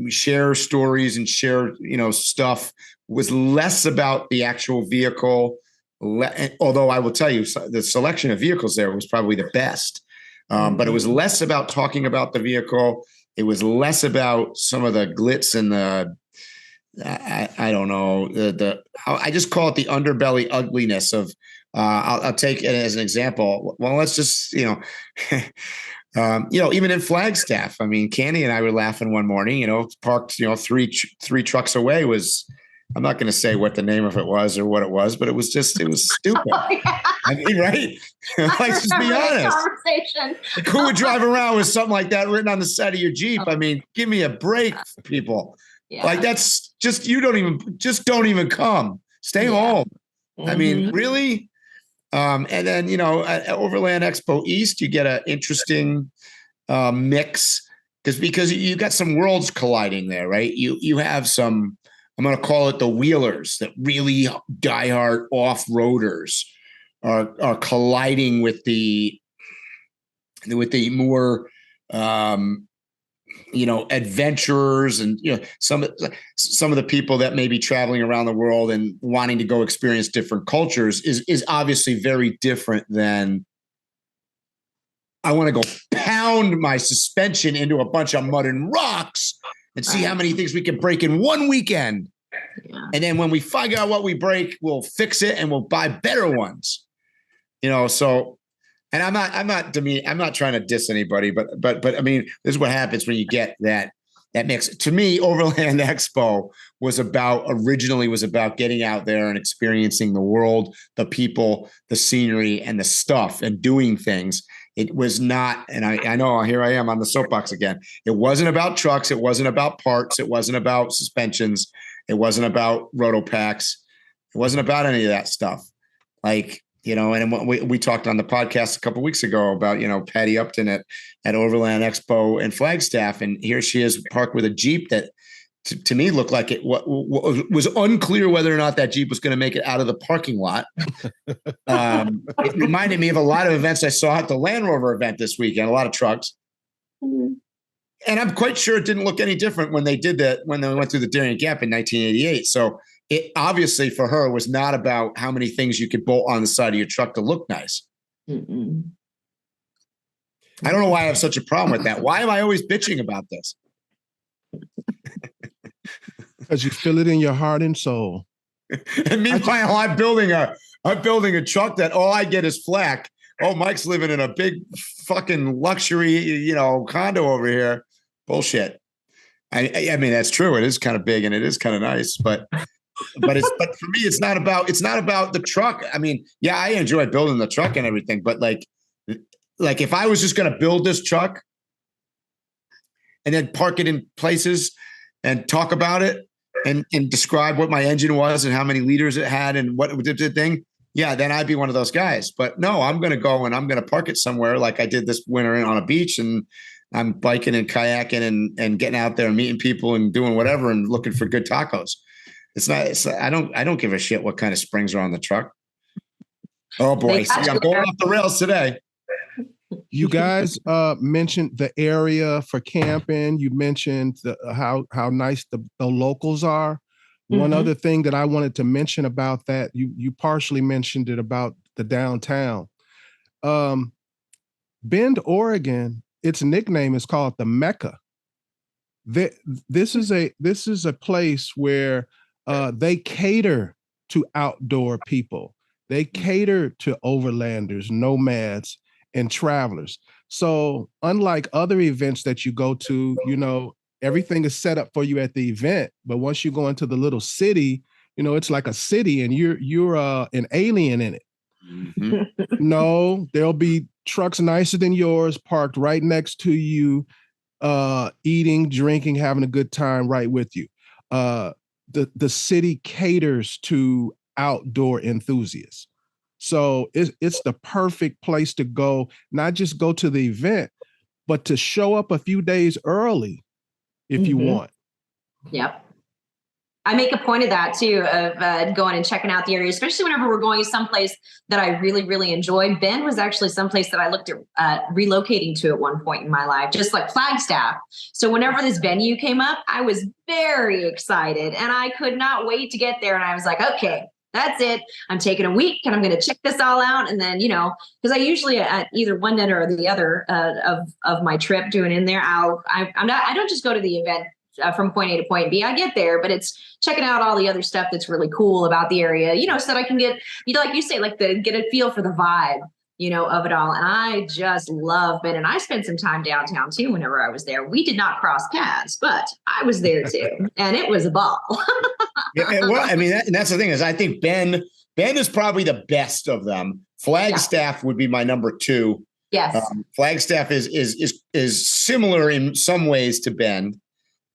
share stories and share, stuff. Was less about the actual vehicle. Although I will tell you, the selection of vehicles there was probably the best. But it was less about talking about the vehicle. It was less about some of the glitz and I don't know, I just call it the underbelly ugliness of, I'll take it as an example. Well, let's just, even in Flagstaff, I mean, Candy and I were laughing one morning, parked, three trucks away was, I'm not going to say what the name of it was or what it was, but it was stupid. Oh, yeah. I mean, right? Let's just be honest. Who would drive around with something like that written on the side of your Jeep? I mean, give me a break, people. Yeah. Like that's just, don't even come. Stay home. I mean, really? And then, at Overland Expo East, you get an interesting mix because you got some worlds colliding there, right? You have some, I'm going to call it the wheelers, that really diehard off-roaders are colliding with the more, adventurers and, some of the people that may be traveling around the world and wanting to go experience different cultures is obviously very different than I want to go pound my suspension into a bunch of mud and rocks and see how many things we can break in one weekend. Yeah. And then when we figure out what we break, we'll fix it and we'll buy better ones. So, and I'm not trying to diss anybody, but I mean, this is what happens when you get that that mix. To me, Overland Expo originally was about getting out there and experiencing the world, the people, the scenery, and the stuff, and doing things. It was not, and I know here I am on the soapbox again. It wasn't about trucks. It wasn't about parts. It wasn't about suspensions. It wasn't about roto packs. It wasn't about any of that stuff. Like, and we talked on the podcast a couple of weeks ago about, Patty Upton at Overland Expo in Flagstaff. And here she is parked with a Jeep that to me looked like it was unclear whether or not that Jeep was going to make it out of the parking lot. It reminded me of a lot of events I saw at the Land Rover event this weekend, a lot of trucks. Mm-hmm. And I'm quite sure it didn't look any different when they went through the Darien Gap in 1988. So it obviously for her was not about how many things you could bolt on the side of your truck to look nice. Mm-mm. I don't know why I have such a problem with that. Why am I always bitching about this? Because you feel it in your heart and soul. And meanwhile, I'm building a truck that all I get is flack. Oh, Mike's living in a big fucking luxury, condo over here. Bullshit. I mean, that's true. It is kind of big and it is kind of nice, but for me, it's not about the truck. I mean, yeah, I enjoy building the truck and everything, but like if I was just going to build this truck and then park it in places and talk about it and describe what my engine was and how many liters it had and what did the thing, yeah, then I'd be one of those guys. But no, I'm going to go and I'm going to park it somewhere like I did this winter on a beach, and I'm biking and kayaking and getting out there and meeting people and doing whatever and looking for good tacos. I don't give a shit what kind of springs are on the truck. Oh boy, I'm going off the rails today. You guys mentioned the area for camping. You mentioned how nice the locals are. Mm-hmm. One other thing that I wanted to mention about that, you partially mentioned it about the downtown. Bend, Oregon, its nickname is called the Mecca. This is a place where they cater to outdoor people. They cater to overlanders, nomads, and travelers. So unlike other events that you go to, everything is set up for you at the event. But once you go into the little city, it's like a city and you're an alien in it. Mm-hmm. No, there'll be trucks nicer than yours parked right next to you, eating, drinking, having a good time right with you. The city caters to outdoor enthusiasts. So it's the perfect place to go, not just go to the event, but to show up a few days early if you want. Yep. I make a point of that too, of going and checking out the area, especially whenever we're going someplace that I really, really enjoy. Bend was actually someplace that I looked at relocating to at one point in my life, just like Flagstaff. So whenever this venue came up, I was very excited and I could not wait to get there. And I was like, okay, that's it. I'm taking a week and I'm going to check this all out. And then, because I usually at either one end or the other of my trip doing in there, I don't just go to the event from point A to point B. I get there, but it's checking out all the other stuff that's really cool about the area, so that I can get, like you say, get a feel for the vibe, of it all. And I just love Bend. And I spent some time downtown too whenever I was there. We did not cross paths, but I was there too. And it was a ball. Yeah, well, I mean, that's the thing is I think Bend is probably the best of them. Flagstaff would be my number two. Yes. Flagstaff is similar in some ways to Bend.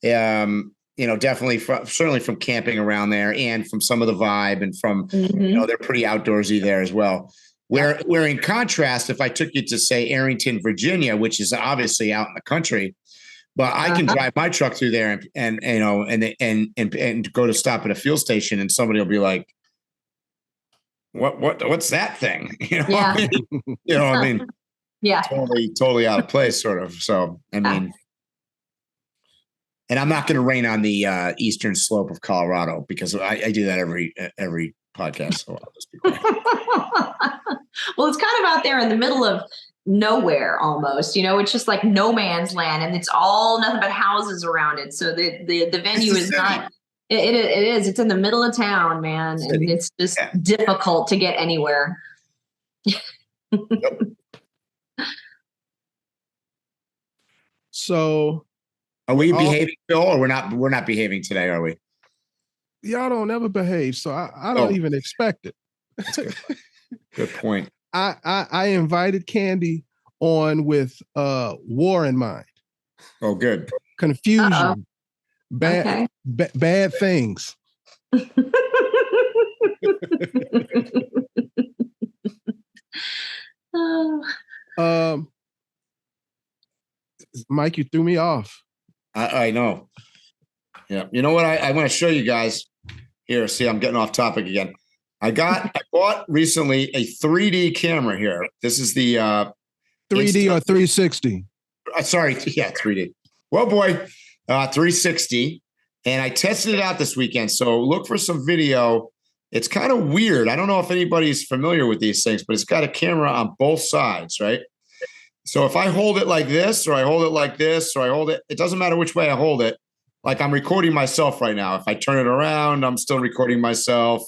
Definitely certainly from camping around there and from some of the vibe and from, they're pretty outdoorsy there as well. Where in contrast, if I took you to say Arrington, Virginia, which is obviously out in the country, but I can drive my truck through there and go to stop at a fuel station and somebody will be like, what's that thing? Yeah. Yeah. Totally out of place sort of. So, I mean, and I'm not going to rain on the eastern slope of Colorado because I do that every podcast. So I'll just be quiet. Well, it's kind of out there in the middle of nowhere almost, it's just like no man's land and it's all nothing but houses around it. So the venue is not, it's in the middle of town, man. And it's just difficult to get anywhere. So Are we behaving, Phil, or we're not? We're not behaving today, are we? Y'all don't ever behave, so I don't even expect it. Good point. I invited Candy on with war in mind. Oh, good. Confusion. Bad things. Mike, you threw me off. I know. Yeah. You know what? I want to show you guys here. See, I'm getting off topic again. I bought recently a 3D camera here. This is the 3D or 360. Sorry, yeah, 3D. Well, boy, 360. And I tested it out this weekend. So look for some video. It's kind of weird. I don't know if anybody's familiar with these things, but it's got a camera on both sides, right? So if I hold it like this, or I hold it like this, or I hold it, it doesn't matter which way I hold it. Like I'm recording myself right now. If I turn it around, I'm still recording myself.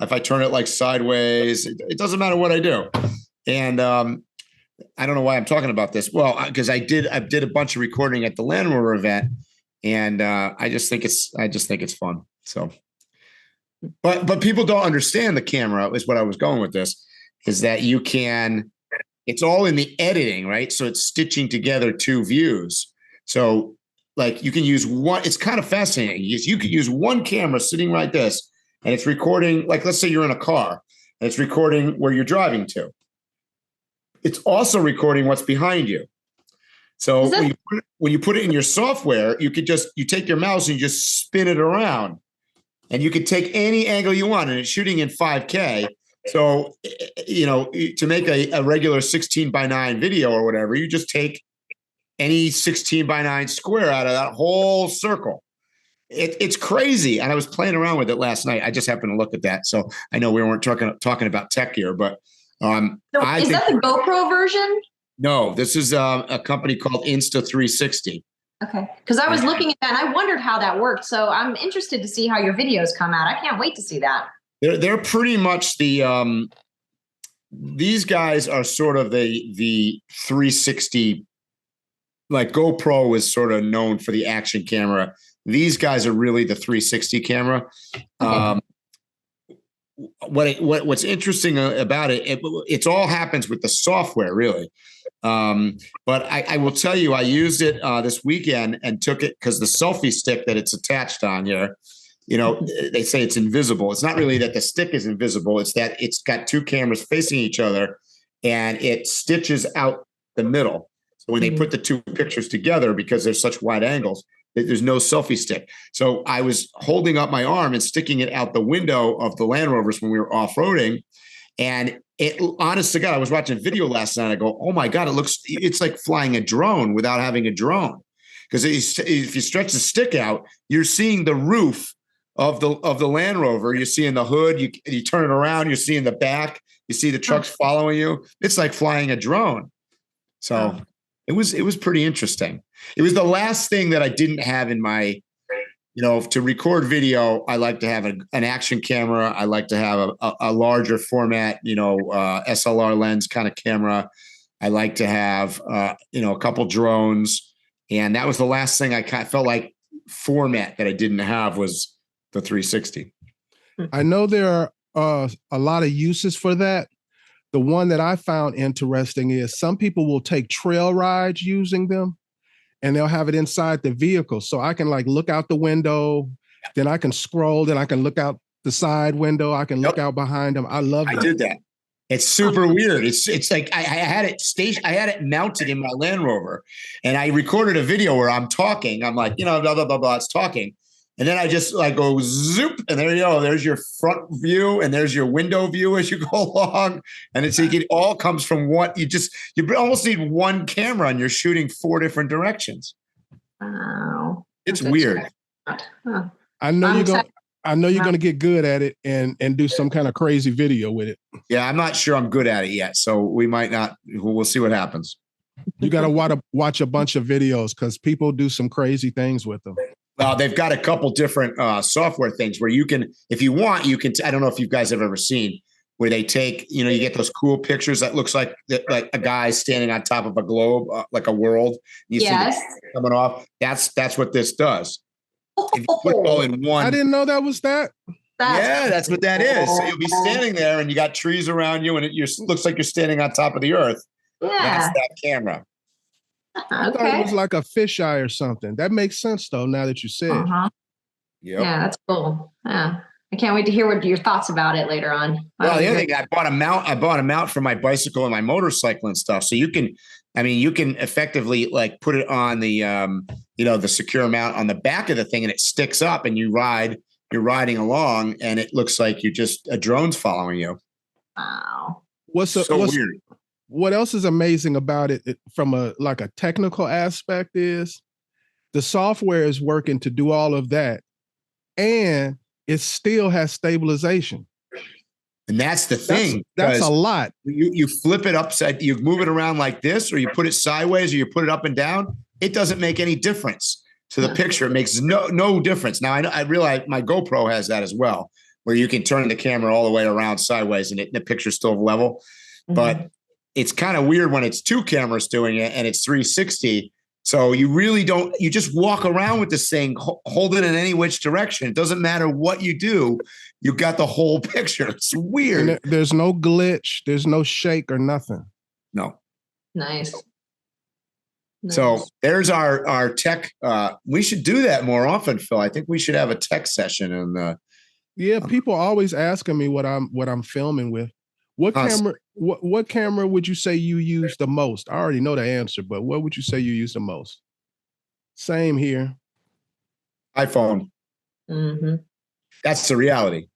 If I turn it like sideways, it doesn't matter what I do. And I don't know why I'm talking about this. Well, because I did a bunch of recording at the Land Rover event, and I just think it's fun. So, but people don't understand the camera is what I was going with this, is that you can, it's all in the editing, right? So it's stitching together two views. So like you can use one, it's kind of fascinating. You could use one camera sitting like this, and it's recording, like let's say you're in a car and it's recording where you're driving to. It's also recording what's behind you. So when you put it in your software, you take your mouse and you just spin it around, and you could take any angle you want, and it's shooting in 5K. So, to make a regular 16:9 video or whatever, you just take any 16:9 square out of that whole circle. It's crazy. And I was playing around with it last night. I just happened to look at that. So I know we weren't talking about tech here, but is that the GoPro version? No, this is a company called Insta360. Okay. Because I was looking at that and I wondered how that worked. So I'm interested to see how your videos come out. I can't wait to see that. They're pretty much the these guys are sort of the 360, like GoPro is sort of known for the action camera. These guys are really the 360 camera. Okay. What's interesting about it all happens with the software, really. But I will tell you, I used it this weekend and took it because the selfie stick that it's attached on here, they say it's invisible. It's not really that the stick is invisible. It's that it's got two cameras facing each other and it stitches out the middle. So when they put the two pictures together, because there's such wide angles, there's no selfie stick. So I was holding up my arm and sticking it out the window of the Land Rovers when we were off-roading. And honest to God, I was watching a video last night. I go, oh my God, it's like flying a drone without having a drone. Because if you stretch the stick out, you're seeing the roof of the Land Rover. You're seeing the hood. You turn it around, you're seeing the back. You see the trucks following you. It's like flying a drone. So it was pretty interesting. It was the last thing that I didn't have in my, to record video. I like to have an action camera. I like to have a larger format, SLR lens kind of camera. I like to have, a couple drones. And that was the last thing I felt like format that I didn't have was the 360. I know there are a lot of uses for that. The one that I found interesting is some people will take trail rides using them, and they'll have it inside the vehicle. So I can look out the window, then I can scroll, then I can look out the side window. I can look out behind them. I love it. I did that. It's super weird. It's like I had it mounted in my Land Rover, and I recorded a video where I'm talking. I'm like, blah, blah, blah, blah, it's talking. And then I just go zoop, and there you go. There's your front view, and there's your window view as you go along. And it all comes from you almost need one camera, and you're shooting 4 different directions. Wow, it's weird. Huh. I know you're gonna get good at it and do some kind of crazy video with it. Yeah, I'm not sure I'm good at it yet, so we might not. We'll see what happens. You got to watch a bunch of videos because people do some crazy things with them. They've got a couple different software things where you can, if you want, I don't know if you guys have ever seen, where they take, you get those cool pictures that looks like a guy standing on top of a globe, like a world. You see the coming off. That's what this does. If you put it all in one. I didn't know that was that. That's what that is. So you'll be standing there and you got trees around you and it looks like you're standing on top of the earth. Yeah. That's that camera. I thought it was like a fisheye or something. That makes sense though, now that you said. Yep. Yeah, that's cool. Yeah. I can't wait to hear what your thoughts about it later on. Well, the other thing, I bought a mount for my bicycle and my motorcycle and stuff. So you can effectively like put it on the, the secure mount on the back of the thing and it sticks up and you're riding along and it looks like a drone's following you. Wow. What's weird. What else is amazing about it from a technical aspect is the software is working to do all of that and it still has stabilization. And that's the thing. That's a lot. You flip it upside, you move it around like this, or you put it sideways, or you put it up and down. It doesn't make any difference to the picture. It makes no difference. Now I realize my GoPro has that as well, where you can turn the camera all the way around sideways and the picture's still level. Mm-hmm. But it's kind of weird when it's two cameras doing it and it's 360. So you really don't, you just walk around with this thing, hold it in any which direction. It doesn't matter what you do. You got the whole picture. It's weird. And there's no glitch. There's no shake or nothing. No. Nice. So there's our tech. We should do that more often, Phil. I think we should have a tech session. And yeah, people always asking me what I'm filming with. What camera would you say you use the most? I already know the answer, but what would you say you use the most? Same here. iPhone. Mm-hmm. That's the reality.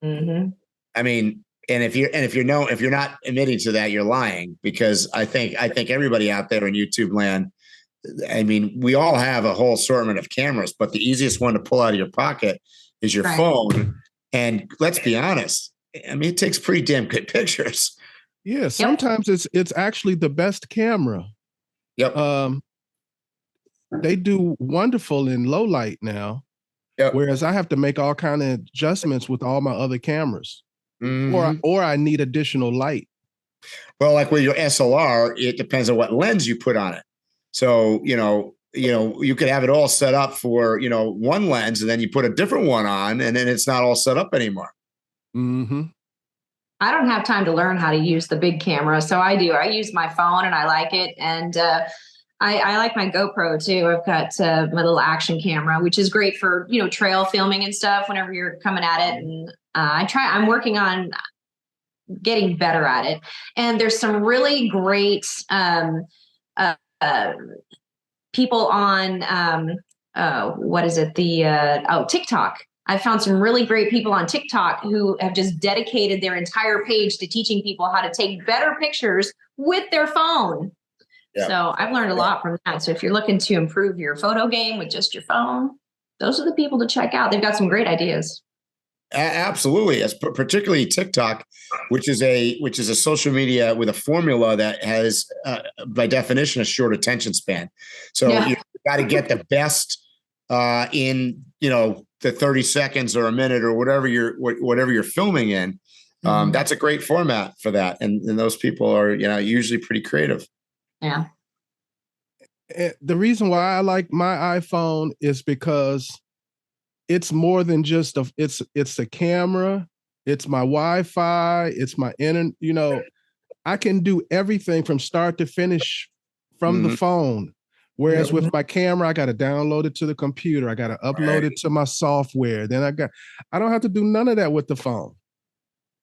Mm-hmm. I mean, and if you're not admitting to that, you're lying, because I think everybody out there in YouTube land, I mean, we all have a whole assortment of cameras, but the easiest one to pull out of your pocket is your phone. And let's be honest, I mean, it takes pretty damn good pictures. Yeah, sometimes it's actually the best camera. Yep. They do wonderful in low light now. Yep. Whereas I have to make all kind of adjustments with all my other cameras. Mm-hmm. Or I need additional light. Well, like with your SLR, it depends on what lens you put on it. So, you could have it all set up for, one lens, and then you put a different one on, and then it's not all set up anymore. Mm-hmm. I don't have time to learn how to use the big camera. So I do. I use my phone and I like it. And I like my GoPro too. I've got my little action camera, which is great for, trail filming and stuff whenever you're coming at it. And I'm working on getting better at it. And there's some really great people on, TikTok. I found some really great people on TikTok who have just dedicated their entire page to teaching people how to take better pictures with their phone. Yeah. So I've learned a lot from that. So if you're looking to improve your photo game with just your phone, those are the people to check out. They've got some great ideas. Absolutely. Particularly TikTok, which is a social media with a formula that has, by definition, a short attention span. So you got to get the best in, the 30 seconds or a minute or whatever you're filming in. That's a great format for that. And those people are, usually pretty creative. Yeah. The reason why I like my iPhone is because it's more than just it's the camera, it's my Wi-Fi, it's my internet, I can do everything from start to finish from the phone. Whereas with my camera, I got to download it to the computer. I got to upload it to my software. Then I don't have to do none of that with the phone.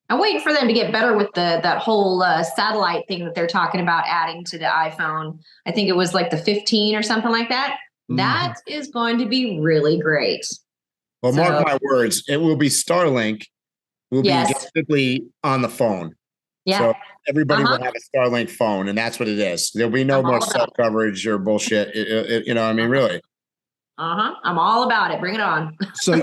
I'm waiting for them to get better with that whole satellite thing that they're talking about adding to the iPhone. I think it was like the 15 or something like that. Mm-hmm. That is going to be really great. Well, mark my words, it will be Starlink. Will be simply on the phone. Yeah. So everybody will have a Starlink phone, and that's what it is. There'll be no more cell coverage or bullshit. Really. I'm all about it. Bring it on. So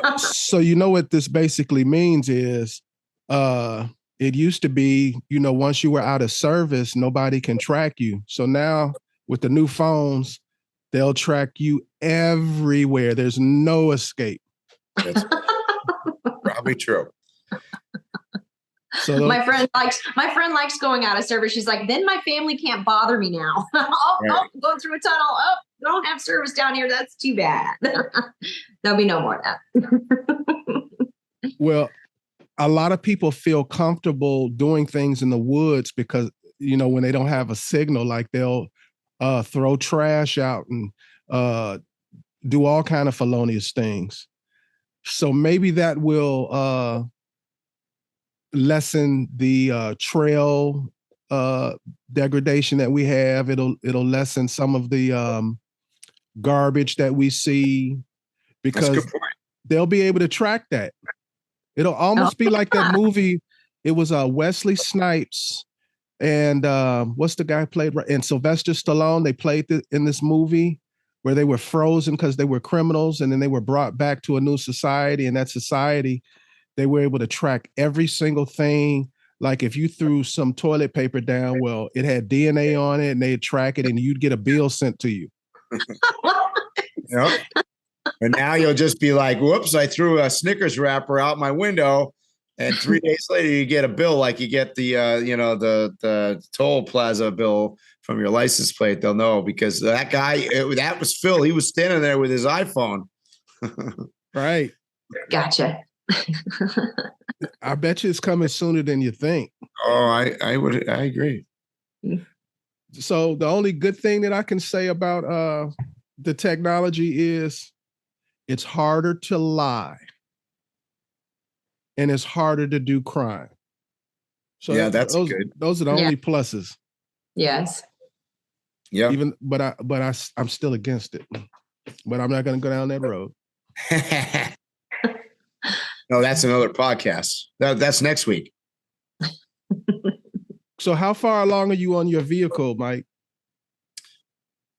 what this basically means is, it used to be, once you were out of service, nobody can track you. So now with the new phones, they'll track you everywhere. There's no escape. That's probably true. So my friend likes going out of service. She's like, then my family can't bother me now. Oh, going through a tunnel. Oh, don't have service down here. That's too bad. There'll be no more of that. Well, a lot of people feel comfortable doing things in the woods because, when they don't have a signal, like they'll throw trash out and do all kind of felonious things. So maybe that will lessen the trail degradation that we have. It'll lessen some of the garbage that we see, because they'll be able to track that. It'll almost be like that movie. It was Wesley Snipes and what's the guy who played, and Sylvester Stallone. They played in this movie where they were frozen because they were criminals, and then they were brought back to a new society. And that society, they were able to track every single thing. Like if you threw some toilet paper down, well, it had DNA on it, and they'd track it, and you'd get a bill sent to you. Yep. And now you'll just be like, whoops, I threw a Snickers wrapper out my window. And 3 days later, you get a bill like you get the, the toll plaza bill from your license plate. They'll know because that guy, that was Phil. He was standing there with his iPhone. Right. Gotcha. I bet you it's coming sooner than you think. Oh, I agree. So the only good thing that I can say about the technology is it's harder to lie and it's harder to do crime. So yeah, that's good. Those are the only pluses. Yes. Yeah. I'm still against it, but I'm not going to go down that road. No, that's another podcast. That's next week. So how far along are you on your vehicle, Mike?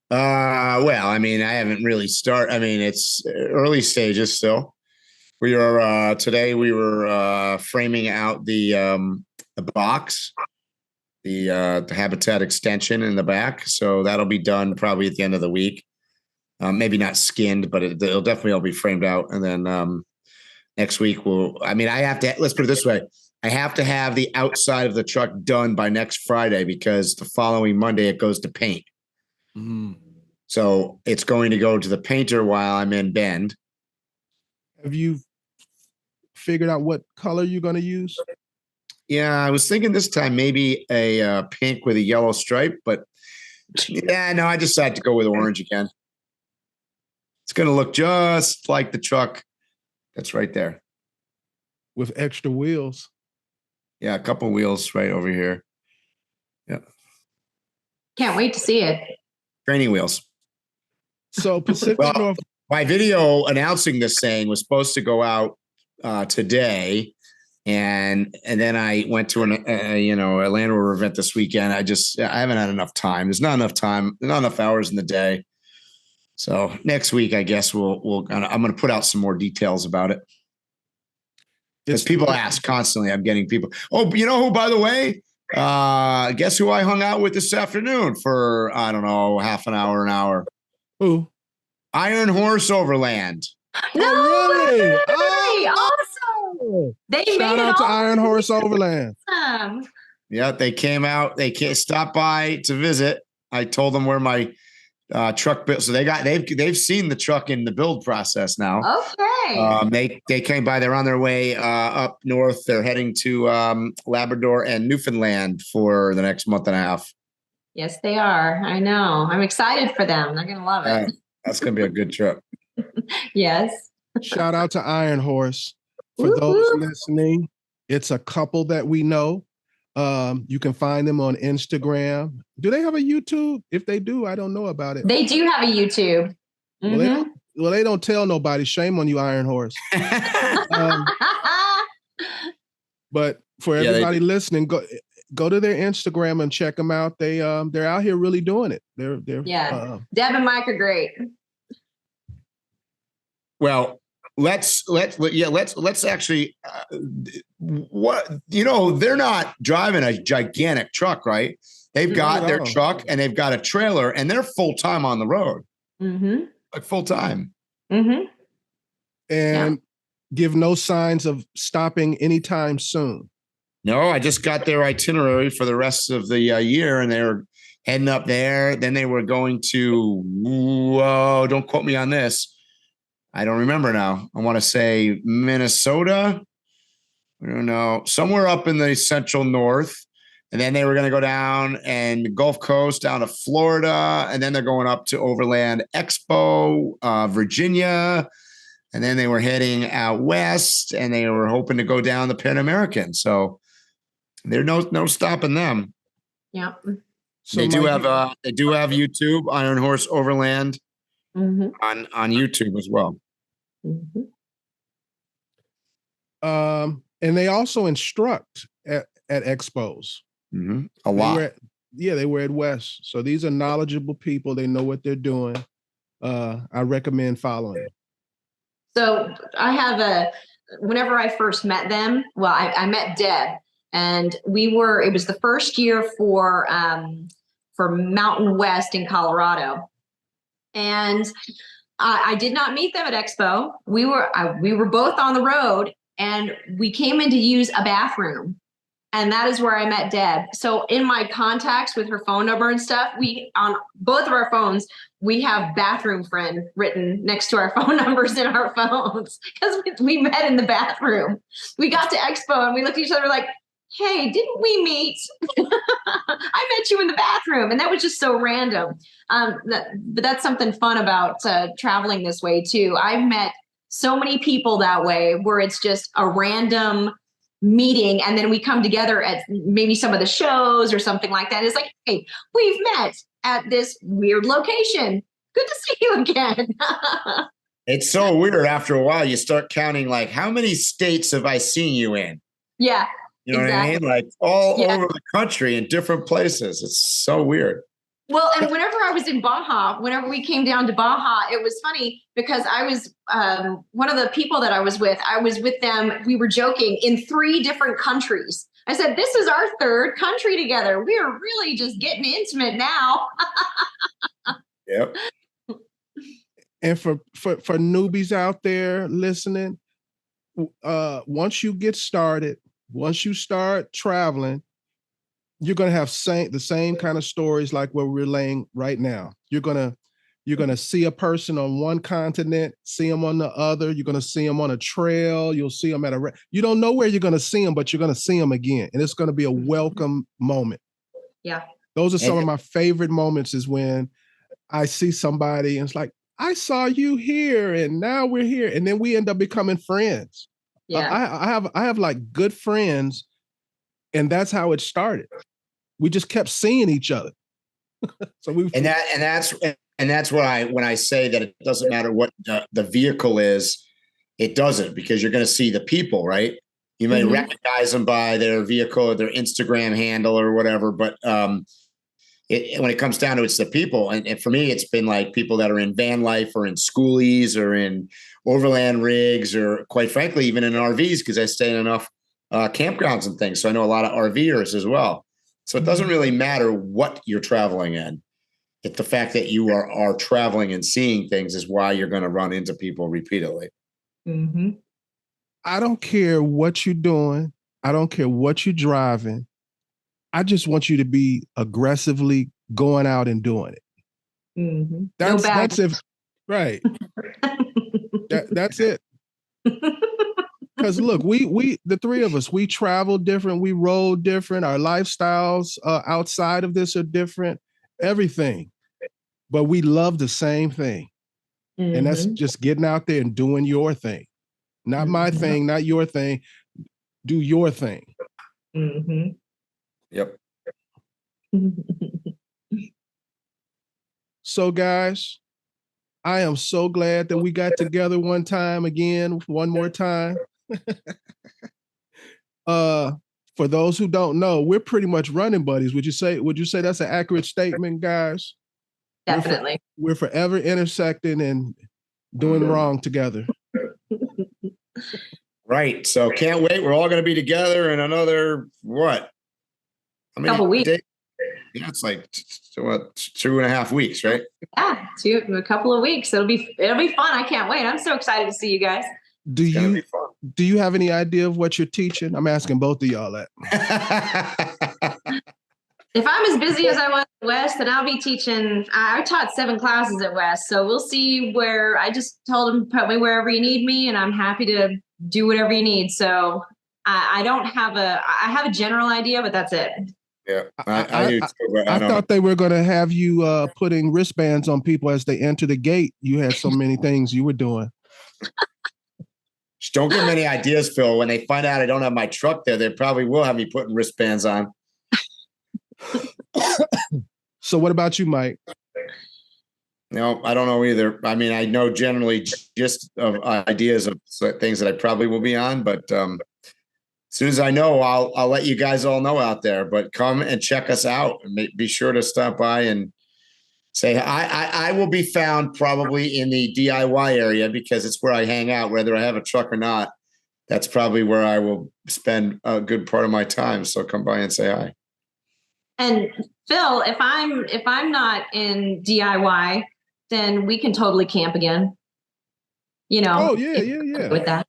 Well, I mean, I haven't really started. I mean, it's early stages still. We are today. We were framing out the box, the habitat extension in the back. So that'll be done probably at the end of the week. Maybe not skinned, but it'll definitely all be framed out. And then next week I have to. Let's put it this way. I have to have the outside of the truck done by next Friday because the following Monday it goes to paint. Mm. So it's going to go to the painter while I'm in Bend. Have you figured out what color you're going to use? Yeah, I was thinking this time maybe a pink with a yellow stripe, but no, I decided to go with orange again. It's going to look just like the truck that's right there. With extra wheels. Yeah, a couple wheels right over here. Yeah. Can't wait to see it. Training wheels. So Pacific North. My video announcing this thing was supposed to go out today, and then I went to a Land Rover event this weekend. I haven't had enough time. There's not enough time. There's not enough hours in the day. So next week, I guess I'm going to put out some more details about it. Because people ask constantly. I'm getting people. Oh, you know who? By the way, guess who I hung out with this afternoon for I don't know, half an hour. Who? IRONHORSE Overland. No, really? Awesome. They Shout out to IRONHORSE Overland. Awesome. Yeah, they came out. They stopped by to visit. I told them where my truck built. So they've seen the truck in the build process now. Okay. They came by. They're on their way up north. They're heading to Labrador and Newfoundland for the next month and a half. Yes, they are. I know. I'm excited for them. They're gonna love it. That's gonna be a good trip. Yes. Shout out to IRONHORSE. For those listening, it's a couple that we know. You can find them on Instagram. Do they have a YouTube? If they do, I don't know about it. They do have a YouTube. Mm-hmm. Well, they don't tell nobody. Shame on you, IRONHORSE. But for everybody listening, go to their Instagram and check them out. They're out here really doing it. They're Deb and Mike are great. Well, let's actually they're not driving a gigantic truck, right? They've got their truck and they've got a trailer and they're full time on the road. Mm-hmm. Like full time. Mm-hmm. And give no signs of stopping anytime soon. No, I just got their itinerary for the rest of the year, and they were heading up there. Then they were going to, whoa, don't quote me on this. I don't remember now. I want to say Minnesota. I don't know, somewhere up in the central north. And then they were going to go down and the Gulf Coast down to Florida. And then they're going up to Overland Expo, Virginia. And then they were heading out west and they were hoping to go down the Pan American. So there's no stopping them. Yeah. So they do have YouTube, Iron Horse Overland on YouTube as well. And they also instruct at expos. A lot. They were at West. So these are knowledgeable people. They know what they're doing. I recommend following them. So I have whenever I first met them, well, I met Deb, and it was the first year for Mountain West in Colorado. And I did not meet them at Expo. We were both on the road, and we came in to use a bathroom. And that is where I met Deb. So in my contacts with her phone number and stuff, on both of our phones, we have bathroom friend written next to our phone numbers in our phones because we met in the bathroom. We got to Expo and we looked at each other like, hey, didn't we meet? I met you in the bathroom. And that was just so random. But that's something fun about traveling this way too. I've met so many people that way where it's just a random meeting and then we come together at maybe some of the shows or something like that. It's like, hey, we've met at this weird location. Good to see you again. It's so weird. After a while, you start counting like, how many states have I seen you in? Yeah. You know what I mean? Like all over the country in different places. It's so weird. Well, and whenever I was in Baja, whenever we came down to Baja, it was funny because I was one of the people that I was with them. We were joking in 3 different countries. I said, this is our 3rd country together. We are really just getting intimate now. Yep. And for newbies out there listening, once you get started, once you start traveling, you're going to have the same kind of stories like what we're relaying right now. You're going to see a person on one continent, see them on the other. You're going to see them on a trail. You'll see them you don't know where you're going to see them, but you're going to see them again. And it's going to be a welcome moment. Yeah. Those are some of my favorite moments is when I see somebody and it's like, I saw you here and now we're here. And then we end up becoming friends. Yeah. I have like good friends, and that's how it started. We just kept seeing each other. That's when I say that it doesn't matter what the vehicle is, it doesn't, because you're going to see the people, right? You may recognize them by their vehicle or their Instagram handle or whatever, but when it comes down to it's the people. And for me, it's been like people that are in van life or in schoolies or in overland rigs or quite frankly, even in RVs, because I stay in enough campgrounds and things. So I know a lot of RVers as well. So it doesn't really matter what you're traveling in. It's the fact that you are traveling and seeing things is why you're going to run into people repeatedly. I don't care what you're doing. I don't care what you're driving. I just want you to be aggressively going out and doing it. That's it. Right. That's it. Because look, we the 3 of us, we travel different, we roll different, our lifestyles outside of this are different, everything. But we love the same thing. And that's just getting out there and doing your thing. Not my thing, not your thing. Do your thing. Yep. So guys, I am so glad that we got together one more time. For those who don't know, we're pretty much running buddies. Would you say that's an accurate statement, guys? Definitely. We're forever intersecting and doing wrong together. Right. So can't wait. We're all going to be together in another, what? Couple weeks. Yeah, it's like 2.5 weeks, right? Yeah, a couple of weeks. It'll be fun. I can't wait. I'm so excited to see you guys. Do do you have any idea of what you're teaching? I'm asking both of y'all that. If I'm as busy as I was at West, then I'll be teaching. I taught 7 classes at West, so we'll see where. I just told them, put me wherever you need me, and I'm happy to do whatever you need. So I don't have I have a general idea, but that's it. Yeah, I thought they were going to have you putting wristbands on people as they enter the gate. You had so many things you were doing. Just don't give them any ideas, Phil. When they find out I don't have my truck there, they probably will have me putting wristbands on. So what about you, Mike? No, I don't know either. I mean, I know generally just of ideas of things that I probably will be on, but as soon as I know, I'll let you guys all know out there. But come and check us out, and be sure to stop by and say I will be found probably in the DIY area because it's where I hang out, whether I have a truck or not. That's probably where I will spend a good part of my time. So come by and say hi. And Phil, if I'm not in DIY, then we can totally camp again. You know. Oh yeah. With that.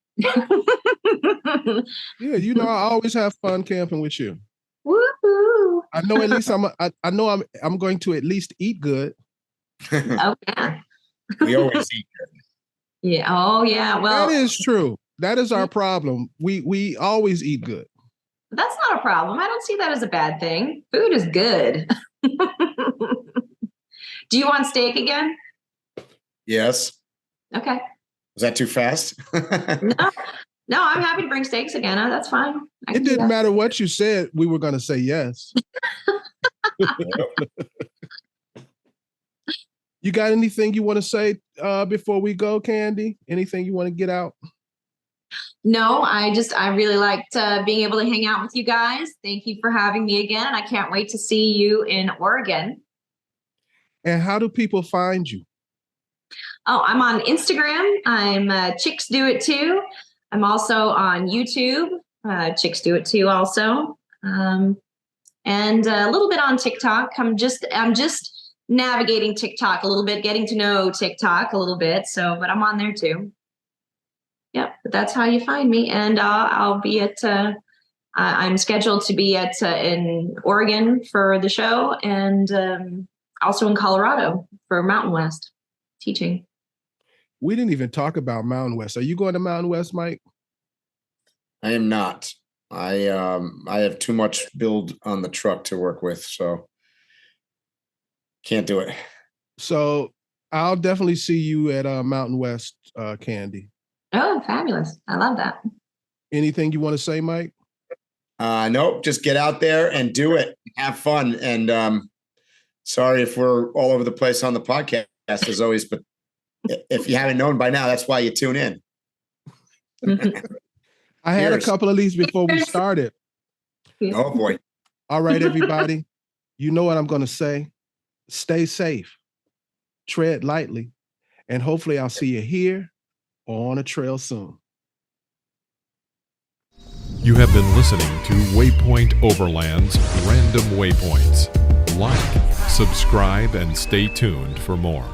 Yeah, you know, I always have fun camping with you. Woohoo! I know at least I'm going to at least eat good. Oh yeah. We always eat good. Yeah. Oh yeah. Well, that is true. That is our problem. We always eat good. That's not a problem. I don't see that as a bad thing. Food is good. Do you want steak again? Yes. Okay. Was that too fast? No, I'm happy to bring steaks again. That's fine. It didn't matter what you said. We were going to say yes. You got anything you want to say before we go, Candy? Anything you want to get out? No, I really liked being able to hang out with you guys. Thank you for having me again. And I can't wait to see you in Oregon. And how do people find you? Oh, I'm on Instagram. I'm Chicks Do It Too. I'm also on YouTube. Chicks Do It Too also. And a little bit on TikTok. I'm just navigating TikTok a little bit, getting to know TikTok a little bit. So, but I'm on there too. Yep, but that's how you find me. And I'll be at, I'm scheduled to be at in Oregon for the show and also in Colorado for Mountain West teaching. We didn't even talk about Mountain West. Are you going to Mountain West, Mike? I am not. I have too much build on the truck to work with, so can't do it. So I'll definitely see you at Mountain West, Candy. Oh, fabulous. I love that. Anything you want to say, Mike? Nope. Just get out there and do it. Have fun. And sorry if we're all over the place on the podcast as always, but if you haven't known by now, that's why you tune in. I had a couple of these before we started. Oh boy. All right, everybody. You know what I'm going to say. Stay safe, tread lightly, and hopefully I'll see you here or on a trail soon. You have been listening to Waypoint Overland's Random Waypoints. Like, subscribe, and stay tuned for more.